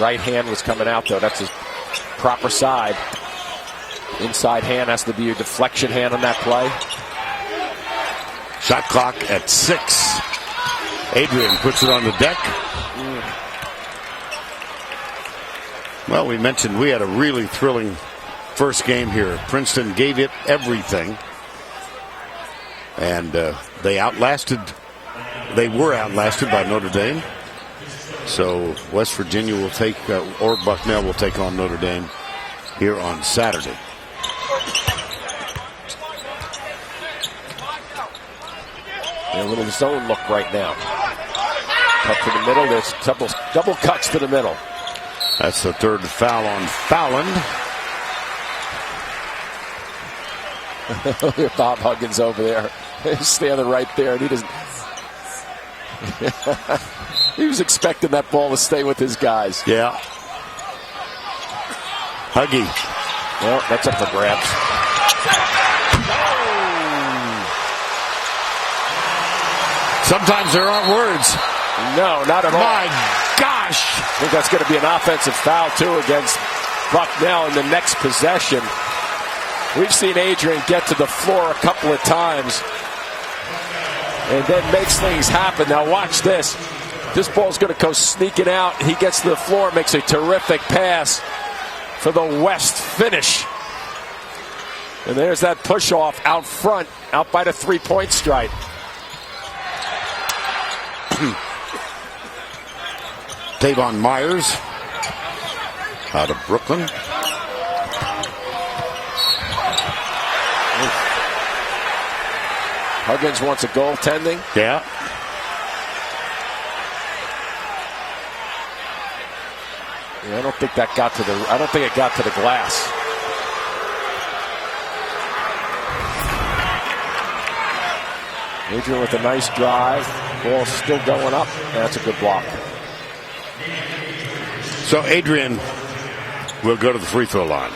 Right hand was coming out, though. That's his proper side. Inside hand has to be your deflection hand on that play. Shot clock at 6. Adrian puts it on the deck. Well, we mentioned we had a really thrilling first game here. Princeton gave it everything. And they outlasted they were outlasted by Notre Dame. So West Virginia will take, or Bucknell will take on Notre Dame here on Saturday. A little zone look right now. Cut to the middle. There's double cuts to the middle. That's the third foul on Fallon. Bob Huggins over there. He's standing right there, and he doesn't. He was expecting that ball to stay with his guys. Yeah. Huggy. Well, that's up for grabs. Sometimes there aren't words. No, not at all. My gosh. I think that's going to be an offensive foul, too, against Bucknell in the next possession. We've seen Adrian get to the floor a couple of times and then makes things happen. Now watch this. This ball's going to go sneaking out. He gets to the floor, makes a terrific pass for the West finish. And there's that push-off out front, out by the three-point stripe. Davon Myers out of Brooklyn. Huggins wants a goaltending. Yeah. I don't think that got to the. I don't think it got to the glass. Adrian with a nice drive. Ball still going up. That's a good block. So Adrian will go to the free throw line.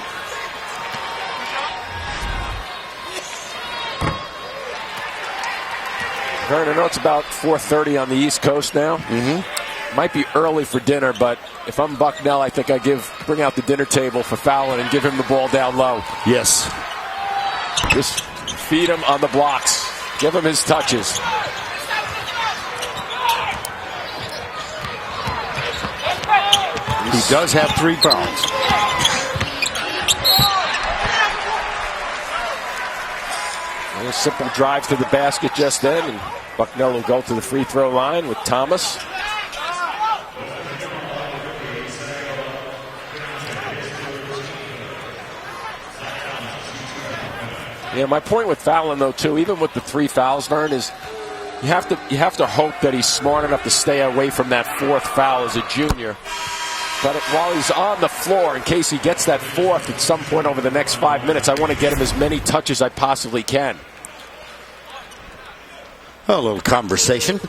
Vern, I know it's about 4:30 on the East Coast now. Might be early for dinner, but if I'm Bucknell, I think I bring out the dinner table for Fallon and give him the ball down low. Yes. Just feed him on the blocks. Give him his touches. He does have 3 fouls. A simple drive to the basket just then, and Bucknell will go to the free throw line with Thomas. Yeah, my point with Fallon, though, too, even with the 3 fouls, Vern, is you have to hope that he's smart enough to stay away from that 4th foul as a junior. But while he's on the floor, in case he gets that 4th at some point over the next 5 minutes, I want to get him as many touches as I possibly can. A little conversation.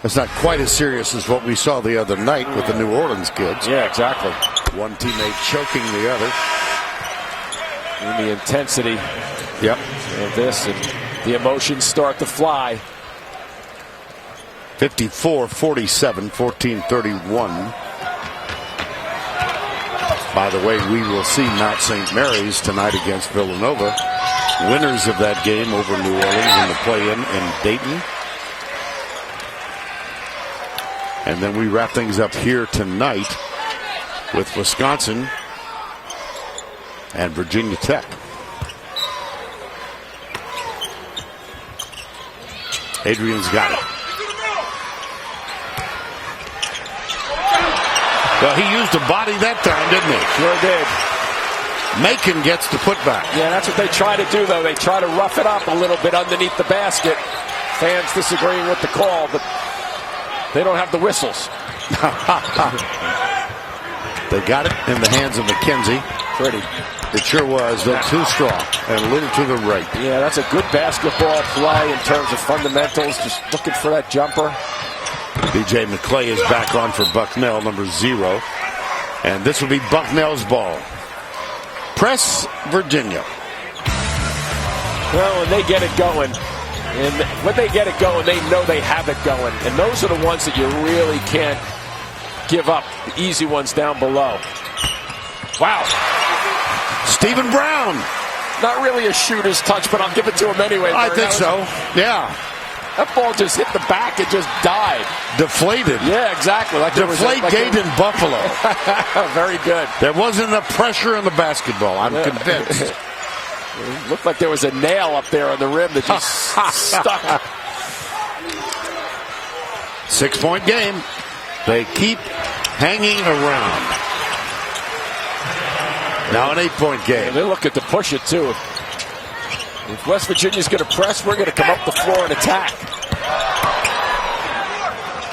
It's not quite as serious as what we saw the other night with the New Orleans kids. Yeah, exactly. One teammate choking the other. And the intensity Yep. of this, and the emotions start to fly. 54-47, 14-31. By the way, we will see Mount St. Mary's tonight against Villanova. Winners of that game over New Orleans in the play-in in Dayton. And then we wrap things up here tonight with Wisconsin and Virginia Tech. Adrian's got it. Well, he used a body that time, didn't he? Sure did. Macon gets the putback. Yeah, that's what they try to do, though. They try to rough it up a little bit underneath the basket. Fans disagreeing with the call, but they don't have the whistles. They got it in the hands of McKenzie. Pretty. It sure was, though too strong and a little to the right. Yeah, that's a good basketball play in terms of fundamentals. Just looking for that jumper. B.J. McClay is back on for Bucknell, number 0. And this will be Bucknell's ball. Press Virginia. Well, when they get it going, they know they have it going. And those are the ones that you really can't give up. The easy ones down below. Wow. Stephen Brown. Not really a shooter's touch, but I'll give it to him anyway. I think so. Yeah. That ball just hit the back and just died. Deflated. Yeah, exactly. Deflategate in Buffalo. Very good. There wasn't enough pressure on the basketball, I'm convinced. It looked like there was a nail up there on the rim that just stuck. 6-point game. They keep hanging around. Now an 8-point game. They're looking to push it, too. If West Virginia's going to press, we're going to come up the floor and attack.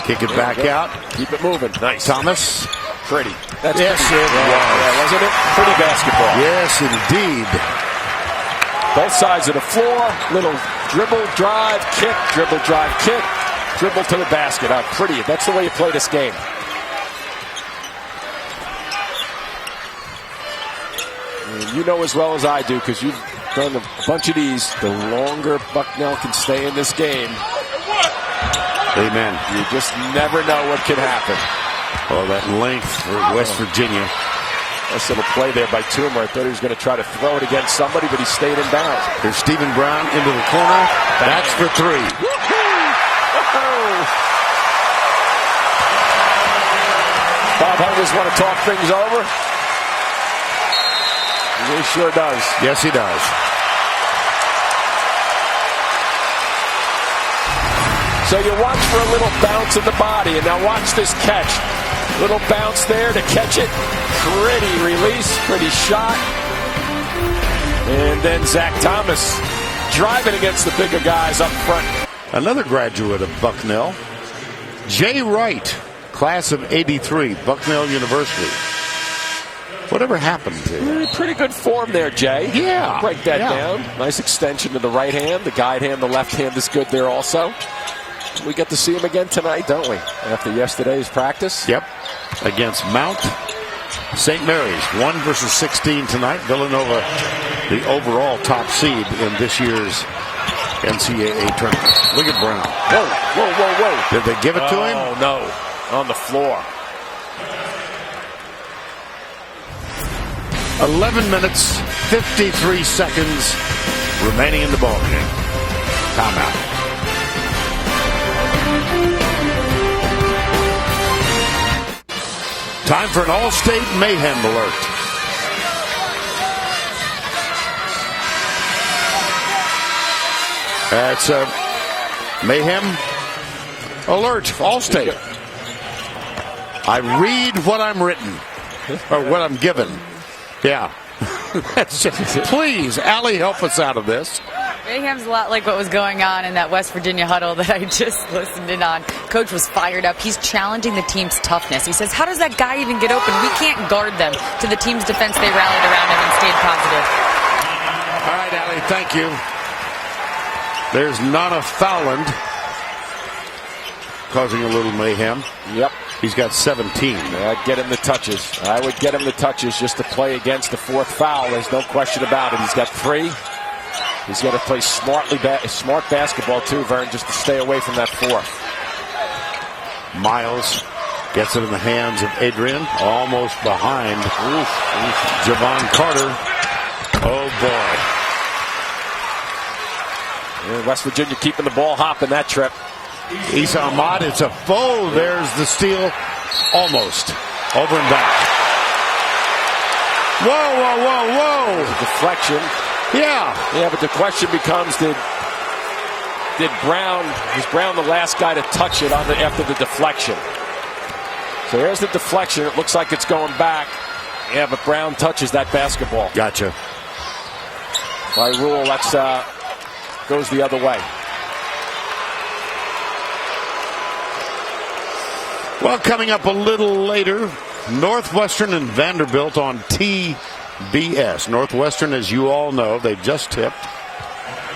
Kick it back out. Keep it moving. Nice. Thomas. Pretty. That's yes, pretty. it was. Yeah, wasn't it? Pretty basketball. Yes, indeed. Both sides of the floor. Little dribble, drive, kick, dribble, drive, kick, dribble to the basket. Pretty. That's the way you play this game. And you know as well as I do, because you've done a bunch of these, the longer Bucknell can stay in this game. Amen. You just never know what can happen. Oh, that length for West Virginia. Nice little play there by Toomer. I thought he was going to try to throw it against somebody, but he stayed in bounds. Here's Stephen Brown into the corner. That's for 3. Bob Huggins want to talk things over? He sure does. Yes, he does. So you watch for a little bounce in the body, and now watch this catch. Little bounce there to catch it. Pretty release, pretty shot. And then Zach Thomas driving against the bigger guys up front. Another graduate of Bucknell, Jay Wright, class of '83, Bucknell University. Whatever happened to him? Pretty good form there, Jay. Yeah. Break that down. Nice extension to the right hand. The guide hand, the left hand is good there also. We get to see him again tonight, don't we? After yesterday's practice. Yep. Against Mount St. Mary's. 1 versus 16 tonight. Villanova, the overall top seed in this year's NCAA tournament. Look at Brown. Whoa, whoa, whoa, whoa. Did they give it to him? Oh, no. On the floor. 11 minutes, 53 seconds remaining in the ballgame. Timeout. Time for an All-State Mayhem alert. That's a Mayhem alert, All-State. I read what I'm written, or what I'm given. Yeah. Please, Allie, help us out of this. Mayhem's a lot like what was going on in that West Virginia huddle that I just listened in on. Coach was fired up. He's challenging the team's toughness. He says, how does that guy even get open? We can't guard them. To the team's defense, they rallied around him and stayed positive. All right, Allie, thank you. There's Nana Fowland causing a little mayhem. Yep. He's got 17. I'd get him the touches. I would get him the touches just to play against the 4th foul. There's no question about it. He's got 3. He's got to play smart basketball too, Vern, just to stay away from that 4th. Miles gets it in the hands of Adrian, almost behind Javon Carter. Oh, boy. And West Virginia keeping the ball hopping that trip. Isa Ahmad, it's a foul. There's the steal. Almost. Over and back. Whoa, whoa, whoa, whoa. Deflection. Yeah. Yeah, but the question becomes, was Brown the last guy to touch it after the deflection? So there's the deflection. It looks like it's going back. Yeah, but Brown touches that basketball. Gotcha. By rule, that's goes the other way. Well, coming up a little later, Northwestern and Vanderbilt on TBS. Northwestern, as you all know, they just tipped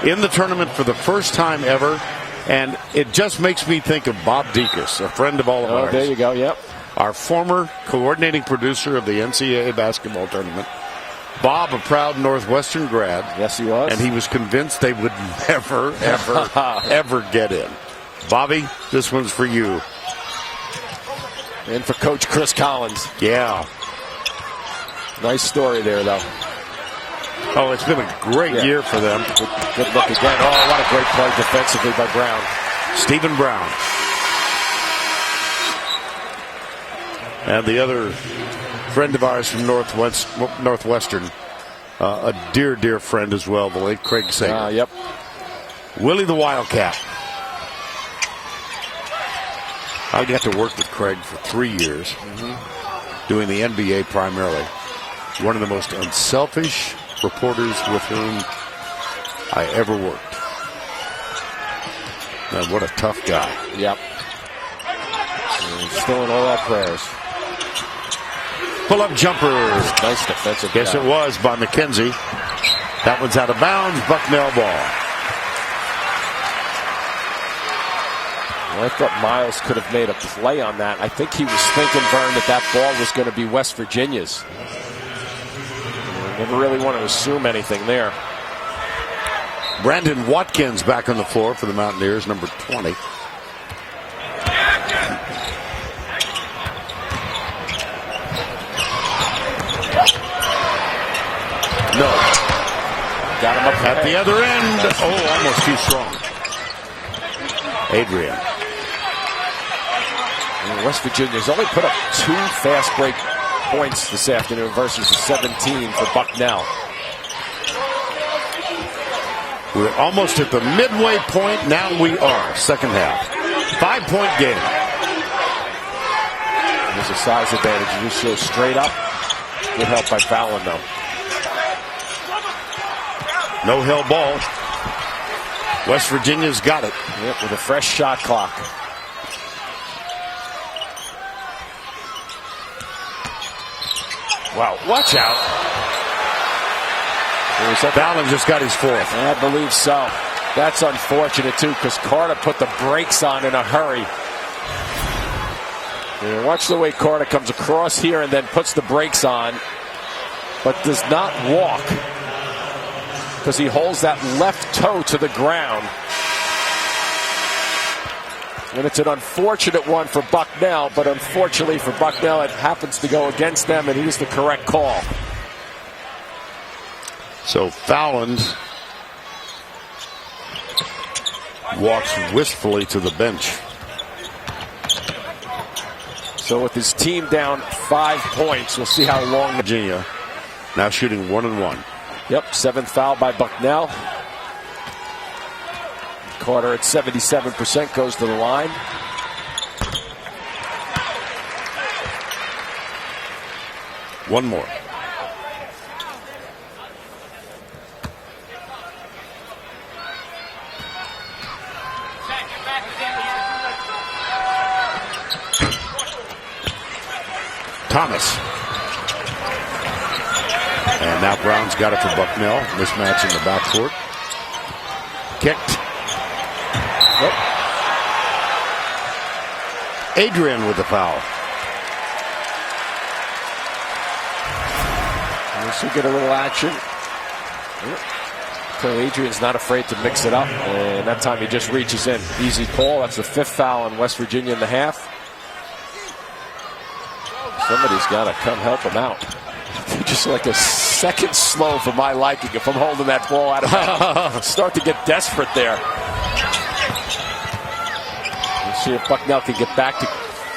in the tournament for the first time ever. And it just makes me think of Bob Dekas, a friend of all of ours. There you go, yep. Our former coordinating producer of the NCAA basketball tournament. Bob, a proud Northwestern grad. Yes, he was. And he was convinced they would never, ever, ever get in. Bobby, this one's for you. And for Coach Chris Collins. Yeah. Nice story there, though. Oh, it's been a great year for them. Good look again. Oh, what a great play defensively by Brown. Stephen Brown. And the other friend of ours from Northwestern, a dear, dear friend as well, the late Craig Sager. Yep. Willie the Wildcat. I got to work with Craig for 3 years, doing the NBA primarily. One of the most unselfish reporters with whom I ever worked. Man, what a tough guy. Yep. Still in all our prayers. Pull-up jumper. Nice defensive. Yes, it was by McKenzie. That one's out of bounds. Bucknell ball. Well, I thought Miles could have made a play on that. I think he was thinking, Vern, that ball was going to be West Virginia's. Never really want to assume anything there. Brandon Watkins back on the floor for the Mountaineers, number 20. No. Got him up at the other end. Oh, almost too strong. Adrian. And West Virginia's only put up 2 fast break points this afternoon versus the 17 for Bucknell. We're almost at the midway point. Now we are. Second half. 5-point game. There's a size advantage. You just go straight up. Good help by Fallon, though. No hell ball. West Virginia's got it. Yep, with a fresh shot clock. Wow, watch out. Fallon just got his 4th. I believe so. That's unfortunate, too, because Carter put the brakes on in a hurry. And watch the way Carter comes across here and then puts the brakes on, but does not walk, because he holds that left toe to the ground. And it's an unfortunate one for Bucknell, but unfortunately for Bucknell, it happens to go against them, and it is the correct call. So Fallon walks wistfully to the bench. So with his team down 5 points, we'll see how long. Virginia now shooting 1-1. Yep, 7th foul by Bucknell. Carter at 77% goes to the line. One more. Thomas. And now Brown's got it for Bucknell. Mismatch in the backcourt. Kicked. Yep. Adrian with the foul. This will get a little action. Yep. So Adrian's not afraid to mix it up. And that time he just reaches in. Easy call. That's the 5th foul on West Virginia in the half. Somebody's got to come help him out. Just like a second slow for my liking if I'm holding that ball out of bounds. Start to get desperate there. Let's see if Bucknell can get back to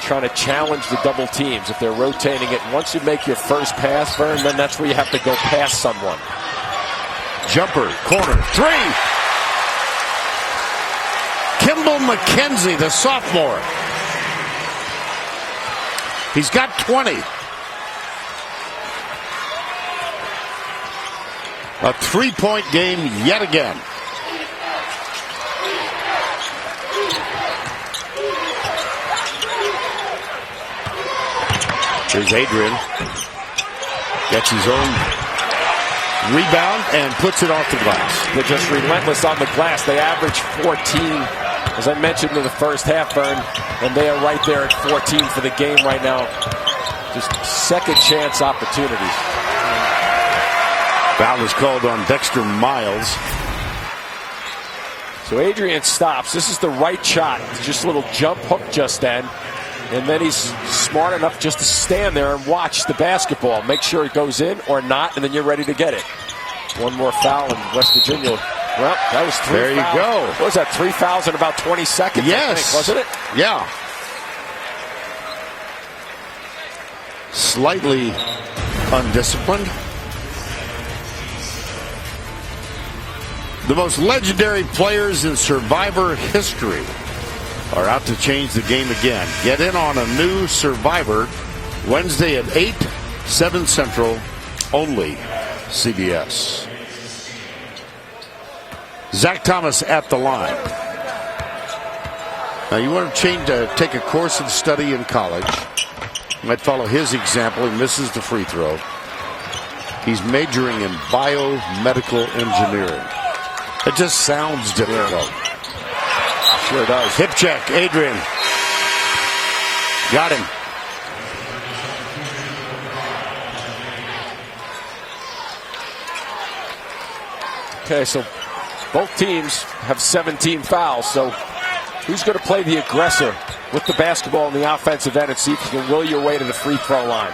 trying to challenge the double teams if they're rotating it. Once you make your first pass, Vern, then that's where you have to go past someone. Jumper, corner, 3. Kimball McKenzie, the sophomore. He's got 20. A 3-point game yet again. Here's Adrian. Gets his own rebound and puts it off the glass. They're just relentless on the glass. They average 14, as I mentioned in the first half, Vern, and they are right there at 14 for the game right now. Just second chance opportunities. Foul is called on Dexter Miles. So Adrian stops. This is the right shot. Just a little jump hook just then. And then he's smart enough just to stand there and watch the basketball. Make sure it goes in or not, and then you're ready to get it. One more foul in West Virginia. Well, that was 3 there fouls. You go. What was that, 3 fouls in about 20 seconds, yes. I think, wasn't it? Yeah. Slightly undisciplined. The most legendary players in Survivor history are out to change the game again. Get in on a new Survivor Wednesday at 8, 7 Central, only CBS. Zach Thomas at the line. Now you want to take a course of study in college. You might follow his example. He misses the free throw. He's majoring in biomedical engineering. It just sounds difficult. Sure does. Hip check, Adrian. Got him. Okay, so both teams have 17 fouls. So who's going to play the aggressor with the basketball in the offensive end and see if you can will your way to the free throw line?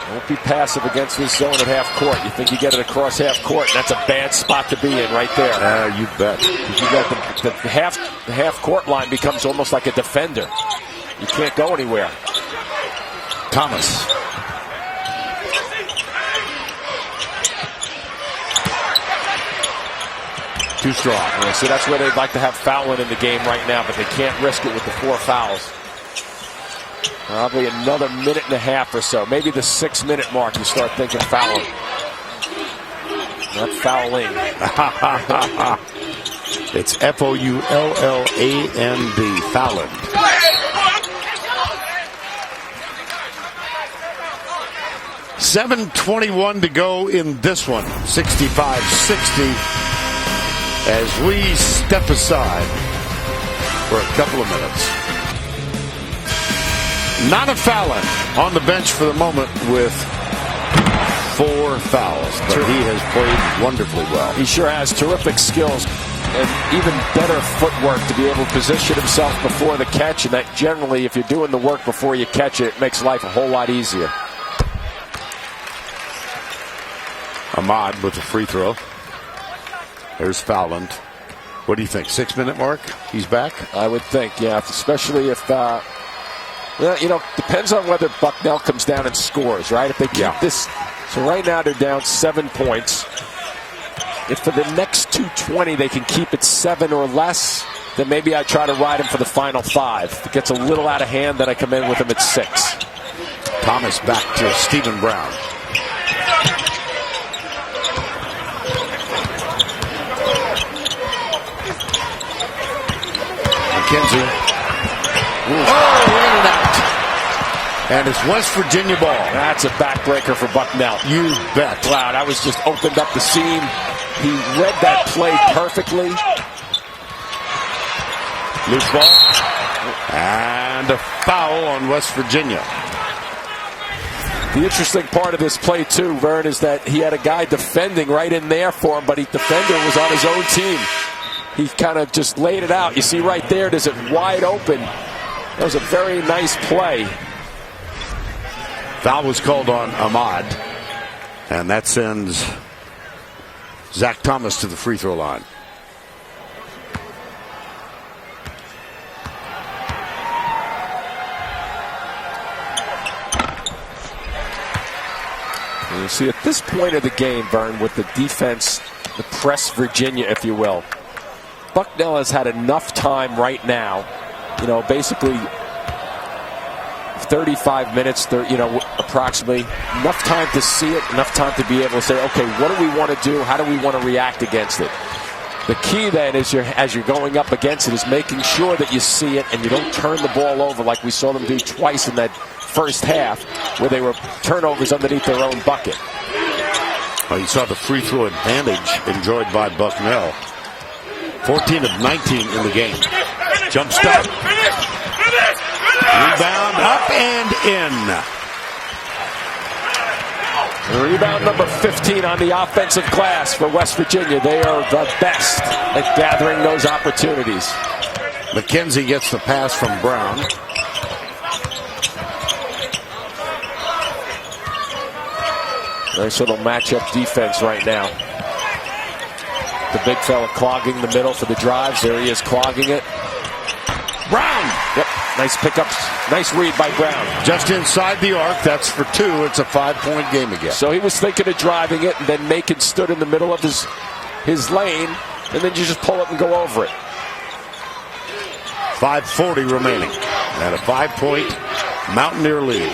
Don't be passive against this zone at half court. You think you get it across half court, that's a bad spot to be in right there. You bet. You got the half court line becomes almost like a defender. You can't go anywhere. Thomas. Too strong. Yeah, so that's where they'd like to have fouling in the game right now, but they can't risk it with the 4 fouls. Probably another minute and a half or so. Maybe the 6-minute mark you start thinking fouling. Not fouling. It's F-O-U-L-L-A-N-D. Fouling. $7:21 to go in this one. 65-60 as we step aside for a couple of minutes. Not a fouling on the bench for the moment with 4 fouls, but he has played wonderfully well. He sure has terrific skills and even better footwork to be able to position himself before the catch, and that generally, if you're doing the work before you catch it, it makes life a whole lot easier. Ahmad with the free throw. There's Fowland. What do you think? 6-minute mark? He's back? I would think, yeah, especially if... well, you know, depends on whether Bucknell comes down and scores, right? If they keep this. So right now they're down 7 points. If for the next 2:20 they can keep it 7 or less, then maybe I try to ride him for the final 5. If it gets a little out of hand, then I come in with him at 6. Thomas back to Stephen Brown. McKenzie. In and out. And it's West Virginia ball. That's a backbreaker for Bucknell. You bet. Wow, that was just opened up the seam. He read that play perfectly. Loose ball. And a foul on West Virginia. The interesting part of this play, too, Vern, is that he had a guy defending right in there for him, but the defender was on his own team. He kind of just laid it out. You see right there, there's it wide open. That was a very nice play. Foul was called on Ahmad. And that sends Zach Thomas to the free throw line. And you see at this point of the game, Vern, with the defense, the press Virginia, if you will, Bucknell has had enough time right now, you know, basically 35 minutes, you know, approximately, enough time to see it, enough time to be able to say, okay, what do we want to do? How do we want to react against it? The key then is as you're going up against it is making sure that you see it and you don't turn the ball over like we saw them do twice in that first half where they were turnovers underneath their own bucket. Well, you saw the free throw advantage enjoyed by Bucknell. 14 of 19 in the game. Jump stop. Rebound up and in. Rebound number 15 on the offensive glass for West Virginia. They are the best at gathering those opportunities. McKenzie gets the pass from Brown. Nice little matchup defense right now. The big fella clogging the middle for the drives. There he is clogging it. Brown! Yep, nice pickups. Nice read by Brown. Just inside the arc. That's for 2. It's a 5-point game again. So he was thinking of driving it, and then Macon stood in the middle of his lane, and then you just pull it and go over it. 5:40 remaining. And a 5-point Mountaineer lead.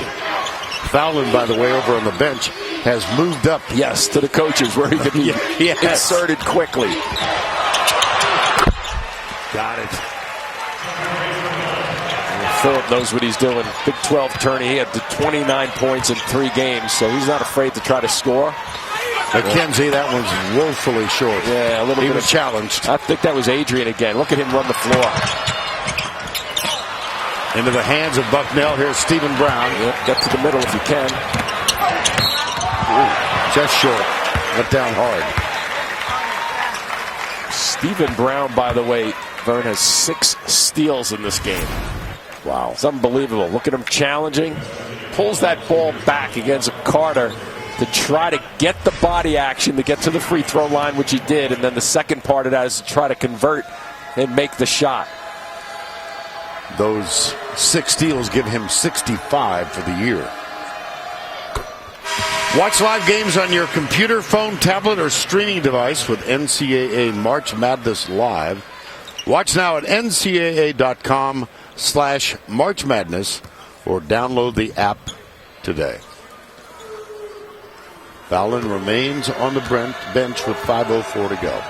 Fallon, by the way, over on the bench, has moved up. Yes, to the coaches where he can be inserted quickly. Got it. Phillip knows what he's doing. Big 12 tourney. He had the 29 points in 3 games, so he's not afraid to try to score. McKenzie, that one's woefully short. Yeah, a little bit. He was challenged. I think that was Adrian again. Look at him run the floor. Into the hands of Bucknell. Here's Stephen Brown. Yep, get to the middle if you can. Ooh, just short. Went down hard. Stephen Brown, by the way, Vern, has 6 steals in this game. Wow. It's unbelievable. Look at him challenging. Pulls that ball back against Carter to try to get the body action to get to the free throw line, which he did. And then the second part of that is to try to convert and make the shot. Those 6 steals give him 65 for the year. Watch live games on your computer, phone, tablet, or streaming device with NCAA March Madness Live. Watch now at ncaa.com/March Madness or download the app today. Fallon remains on the bench with 5:04 to go.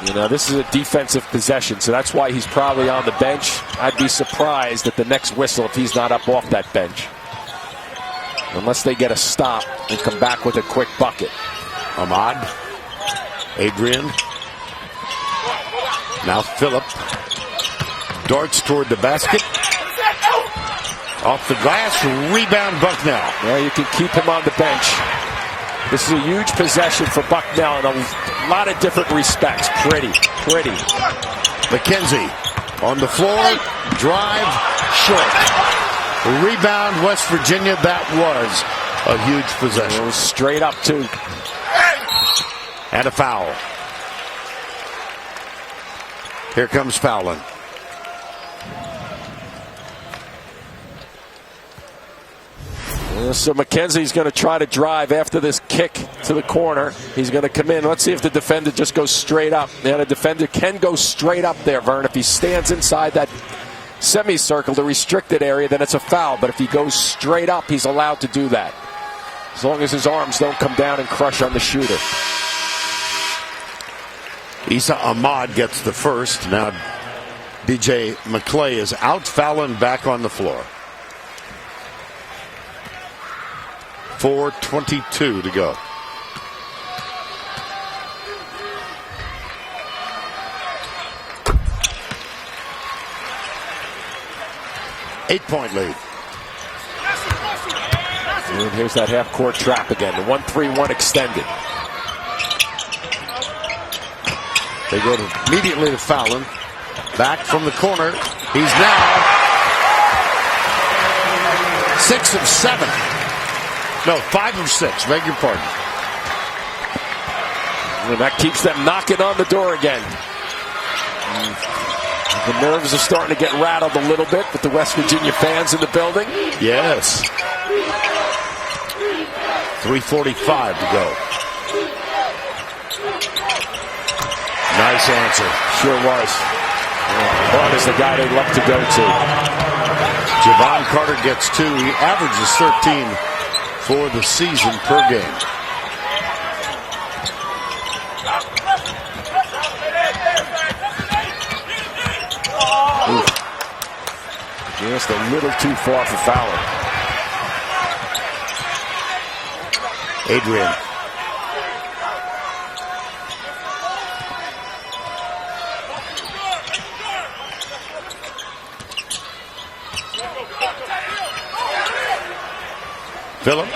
You know, this is a defensive possession, so that's why he's probably on the bench. I'd be surprised at the next whistle if he's not up off that bench. Unless they get a stop and come back with a quick bucket. Ahmad. Adrian. Now Phillip. Darts toward the basket. Off the glass. Rebound Bucknell. Well, you can keep him on the bench. This is a huge possession for Bucknell in a lot of different respects. Pretty. McKenzie on the floor. Drive. Short. Rebound West Virginia. That was a huge possession. It was straight up, too. And a foul. Here comes Fallon. So McKenzie's going to try to drive after this kick to the corner. He's going to come in. Let's see if the defender just goes straight up. Yeah, the defender can go straight up there, Vern. If he stands inside that semicircle, the restricted area, then it's a foul. But if he goes straight up, he's allowed to do that, as long as his arms don't come down and crush on the shooter. Issa Ahmad gets the first. Now DJ McClay is out. Fallon back on the floor. 4:22 to go. Eight-point lead. And here's that half-court trap again. The 1-3-1 extended. They go immediately to Fallon. Back from the corner. He's now 6 of 7. No, 5 of 6. Beg your pardon. And that keeps them knocking on the door again. The nerves are starting to get rattled a little bit with the West Virginia fans in the building. Yes. 3:45 to go. Nice answer. Sure was. Bart is the guy they'd love to go to. Javon Carter gets 2. He averages 13 for the season per game. Oof. Just a little too far for Fallon. Adrian. Phillip.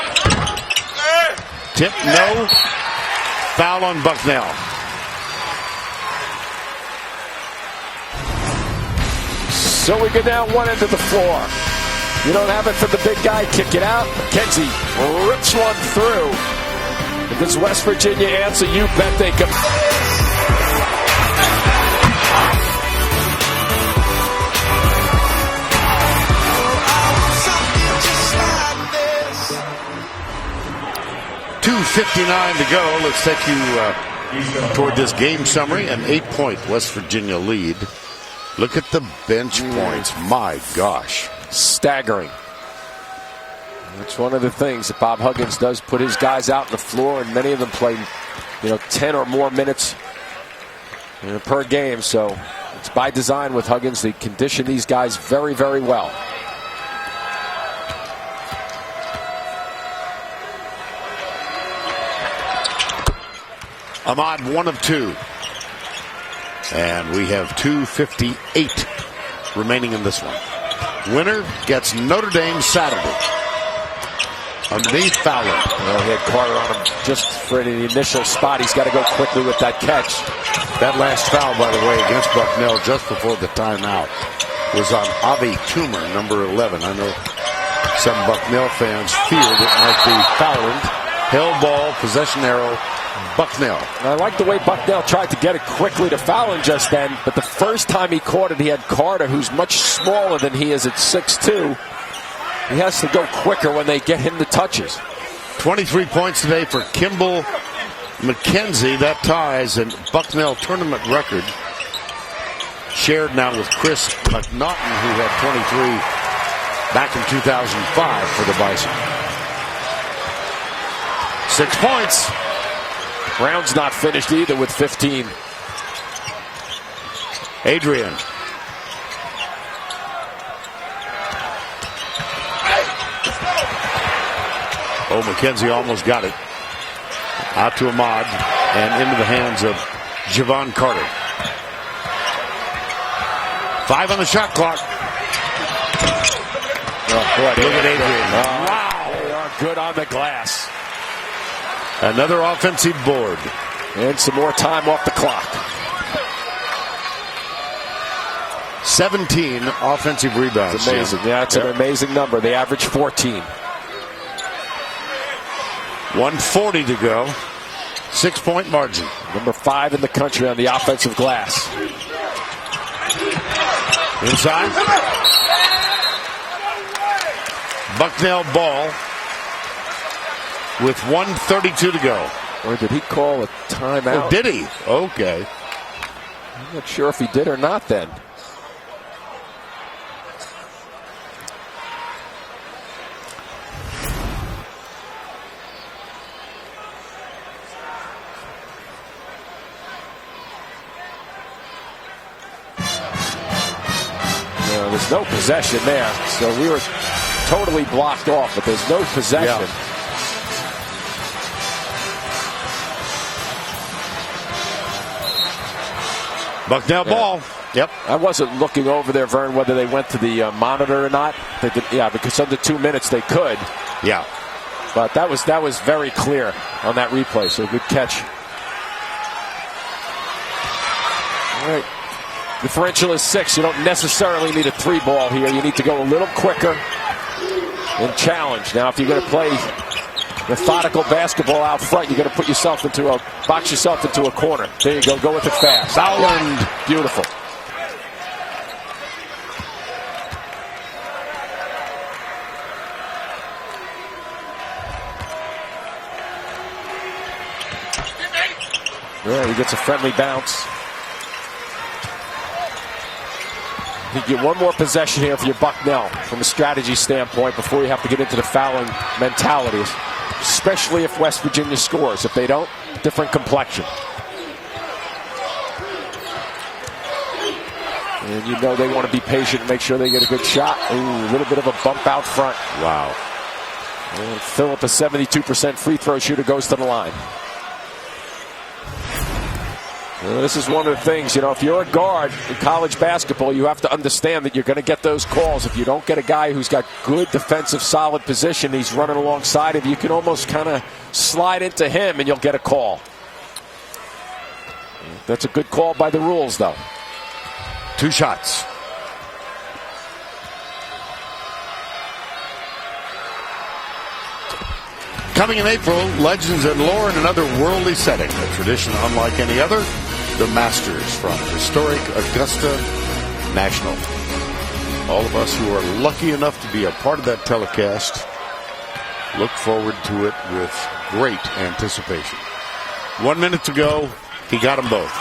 Tip, no. Foul on Bucknell. So we go down one end of the floor. You don't have it for the big guy, kick it out. McKenzie rips one through. If this West Virginia answer, you bet they can. .259 to go. Let's take you toward this game summary, an 8-point West Virginia lead. Look at the bench points. My gosh. Staggering. That's one of the things that Bob Huggins does, put his guys out on the floor, and many of them play 10 or more minutes per game. So it's by design with Huggins. They condition these guys very, very well. Ahmad, 1 of 2. And we have 2:58 remaining in this one. Winner gets Notre Dame Saturday. Underneath Fowler. Well, he had Carter on him just for the initial spot. He's got to go quickly with that catch. That last foul, by the way, against Bucknell just before the timeout was on Avi Toomer, number 11. I know some Bucknell fans feared it might be fouling. Hell ball, possession arrow, Bucknell. I like the way Bucknell tried to get it quickly to Fallon just then, but the first time he caught it, he had Carter, who's much smaller than he is at 6'2". He has to go quicker when they get him the touches. 23 points today for Kimball McKenzie. That ties a Bucknell tournament record. Shared now with Chris McNaughton, who had 23 back in 2005 for the Bison. 6 points. Brown's not finished either with 15. Adrian. Oh, McKenzie almost got it. Out to Ahmad and into the hands of Javon Carter. 5 on the shot clock. Oh, boy, look at Adrian. Wow. They are good on the glass. Another offensive board. And some more time off the clock. 17 offensive rebounds. It's amazing. Yeah, it's an amazing number. They average 14. 1:40 to go. 6-point margin. Number 5 in the country on the offensive glass. Inside. Bucknell ball with 1:32 to go. Or did he call a timeout? Oh, did he? Okay. I'm not sure if he did or not then. There's no possession there, so we were totally blocked off, but there's no possession. Yeah. Bucknell ball. Yep. I wasn't looking over there, Vern, whether they went to the monitor or not. They did, yeah, because under 2 minutes they could. Yeah. But that was very clear on that replay, so good catch. All right. Differential is 6. You don't necessarily need a 3-ball here. You need to go a little quicker and challenge. Now, if you're going to play methodical basketball out front, you're going to box yourself into a corner. There you go. Go with it fast. Fowland. Beautiful. Yeah, he gets a friendly bounce. You get one more possession here for your Bucknell from a strategy standpoint before you have to get into the fouling mentality, especially if West Virginia scores. If they don't, different complexion. And you know they want to be patient and make sure they get a good shot. Ooh, a little bit of a bump out front. Wow. And Phillip, a 72% free throw shooter, goes to the line. This is one of the things, if you're a guard in college basketball, you have to understand that you're going to get those calls. If you don't get a guy who's got good defensive, solid position, he's running alongside of you, you can almost kind of slide into him and you'll get a call. That's a good call by the rules, though. 2 shots. Coming in April, Legends and Lore in another worldly setting. A tradition unlike any other. The Masters from historic Augusta National. All of us who are lucky enough to be a part of that telecast look forward to it with great anticipation. 1 minute to go. He got them both.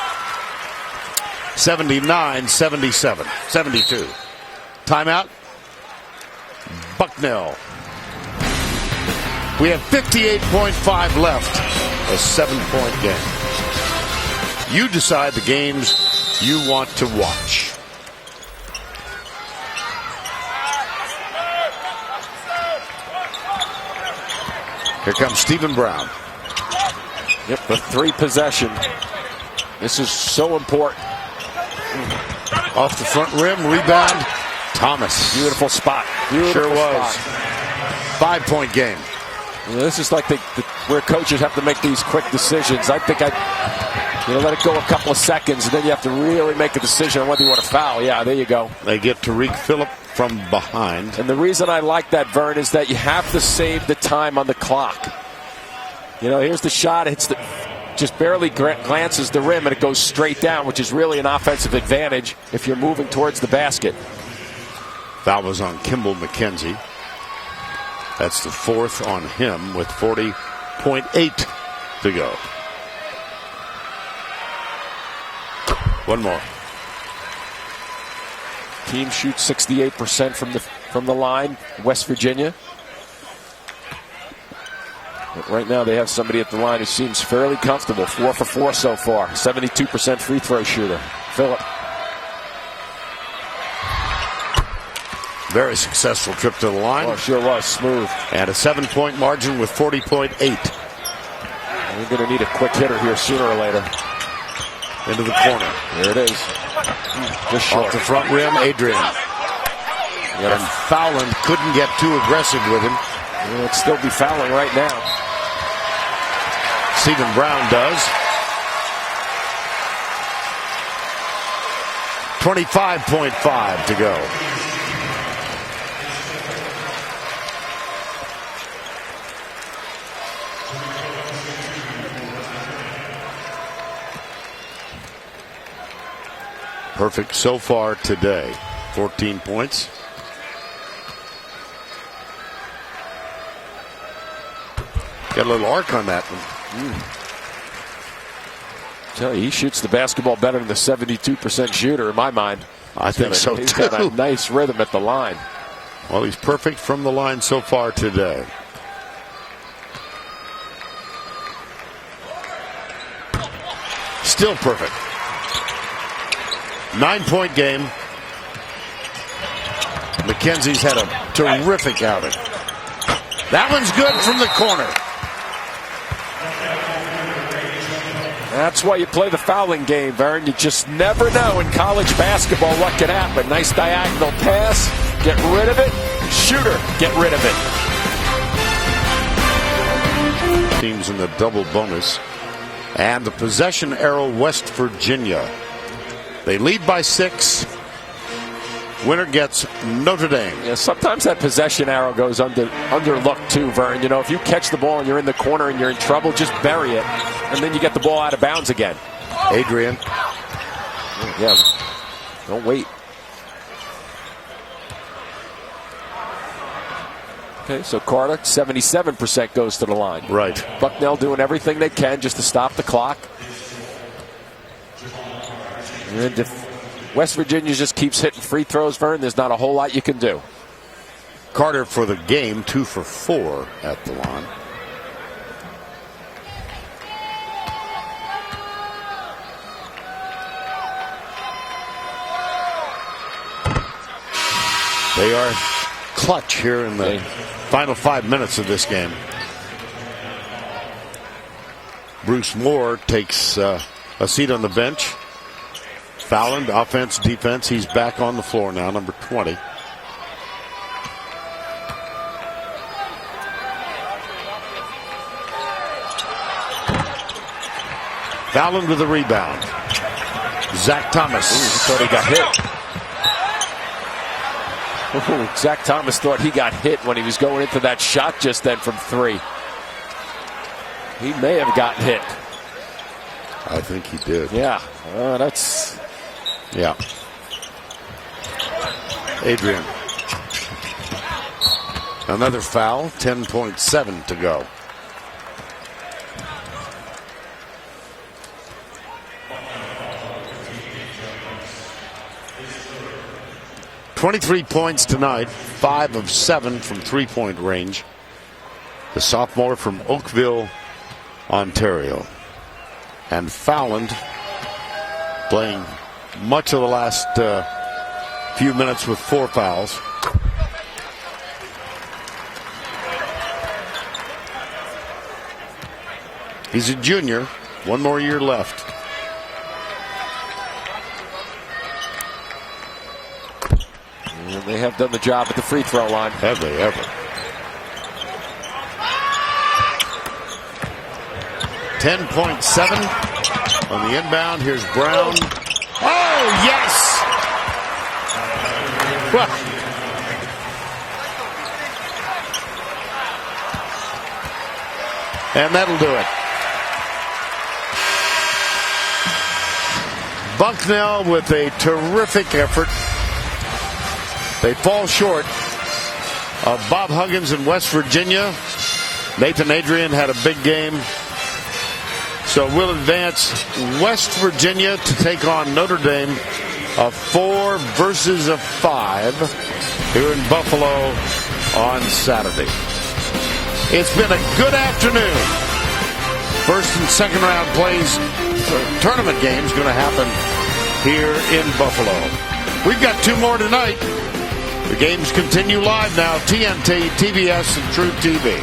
79-77. 72. Timeout. Bucknell. We have 58.5 left. A 7-point game. You decide the games you want to watch. Here comes Stephen Brown. Yep, the 3 possession. This is so important. Off the front rim, rebound. Thomas. Beautiful spot. Beautiful Sure was. spot. 5-point game. This is like where coaches have to make these quick decisions. I think let it go a couple of seconds, and then you have to really make a decision on whether you want to foul. Yeah, there you go. They get Tariq Phillip from behind. And the reason I like that, Vern, is that you have to save the time on the clock. Here's the shot. It's just barely glances the rim, and it goes straight down, which is really an offensive advantage if you're moving towards the basket. Foul was on Kimball McKenzie. That's the 4th on him with 40.8 to go. One more. Team shoots 68% from the line. West Virginia. But right now they have somebody at the line who seems fairly comfortable. 4 for 4 so far. 72% free throw shooter. Phillip. Very successful trip to the line. Oh, sure was. Smooth. And a 7-point margin with 40.8. We're going to need a quick hitter here sooner or later. Into the corner. There it is. Just short. Off the front rim, Adrian. And Fowland couldn't get too aggressive with him. It'd still be fouling right now. Stephen Brown does. 25.5 to go. Perfect so far today. 14 points. Got a little arc on that one. Tell you, he shoots the basketball better than the 72% shooter in my mind. I think so too. He's got a nice rhythm at the line. Well, he's perfect from the line so far today. Still perfect. 9-point game. McKenzie's had a terrific outing. That one's good from the corner. That's why you play the fouling game, Vern. You just never know in college basketball what can happen. Nice diagonal pass. Get rid of it. Shooter. Get rid of it. Teams in the double bonus. And the possession arrow, West Virginia. They lead by 6. Winner gets Notre Dame. Yeah, sometimes that possession arrow goes underlooked too, Vern. If you catch the ball and you're in the corner and you're in trouble, just bury it. And then you get the ball out of bounds again. Adrian. Yeah. Don't wait. Okay, so Carter, 77% goes to the line. Right. Bucknell doing everything they can just to stop the clock. And if West Virginia just keeps hitting free throws, Vern, there's not a whole lot you can do. Carter for the game, 2 for 4 at the line. They are clutch here in the final 5 minutes of this game. Bruce Moore takes a seat on the bench. Fowland, offense, defense. He's back on the floor now, number 20. Fowland with a rebound. Zach Thomas. Ooh, he thought he got hit. Ooh, Zach Thomas thought he got hit when he was going into that shot just then from 3. He may have gotten hit. I think he did. Yeah. That's... Yeah. Adrian. Another foul, 10.7 to go. 23 points tonight, 5 of 7 from three-point range. The sophomore from Oakville, Ontario. And Fowland playing much of the last few minutes with 4 fouls. He's a junior. 1 more year left. And they have done the job at the free throw line. Have they ever? 10.7 on the inbound. Here's Brown. Oh, yes! And that'll do it. Bucknell with a terrific effort. They fall short of Bob Huggins in West Virginia. Nathan Adrian had a big game. So we'll advance West Virginia to take on Notre Dame, a 4 versus a 5 here in Buffalo on Saturday. It's been a good afternoon. First and second round plays, tournament games going to happen here in Buffalo. We've got 2 more tonight. The games continue live now, TNT, TBS, and True TV.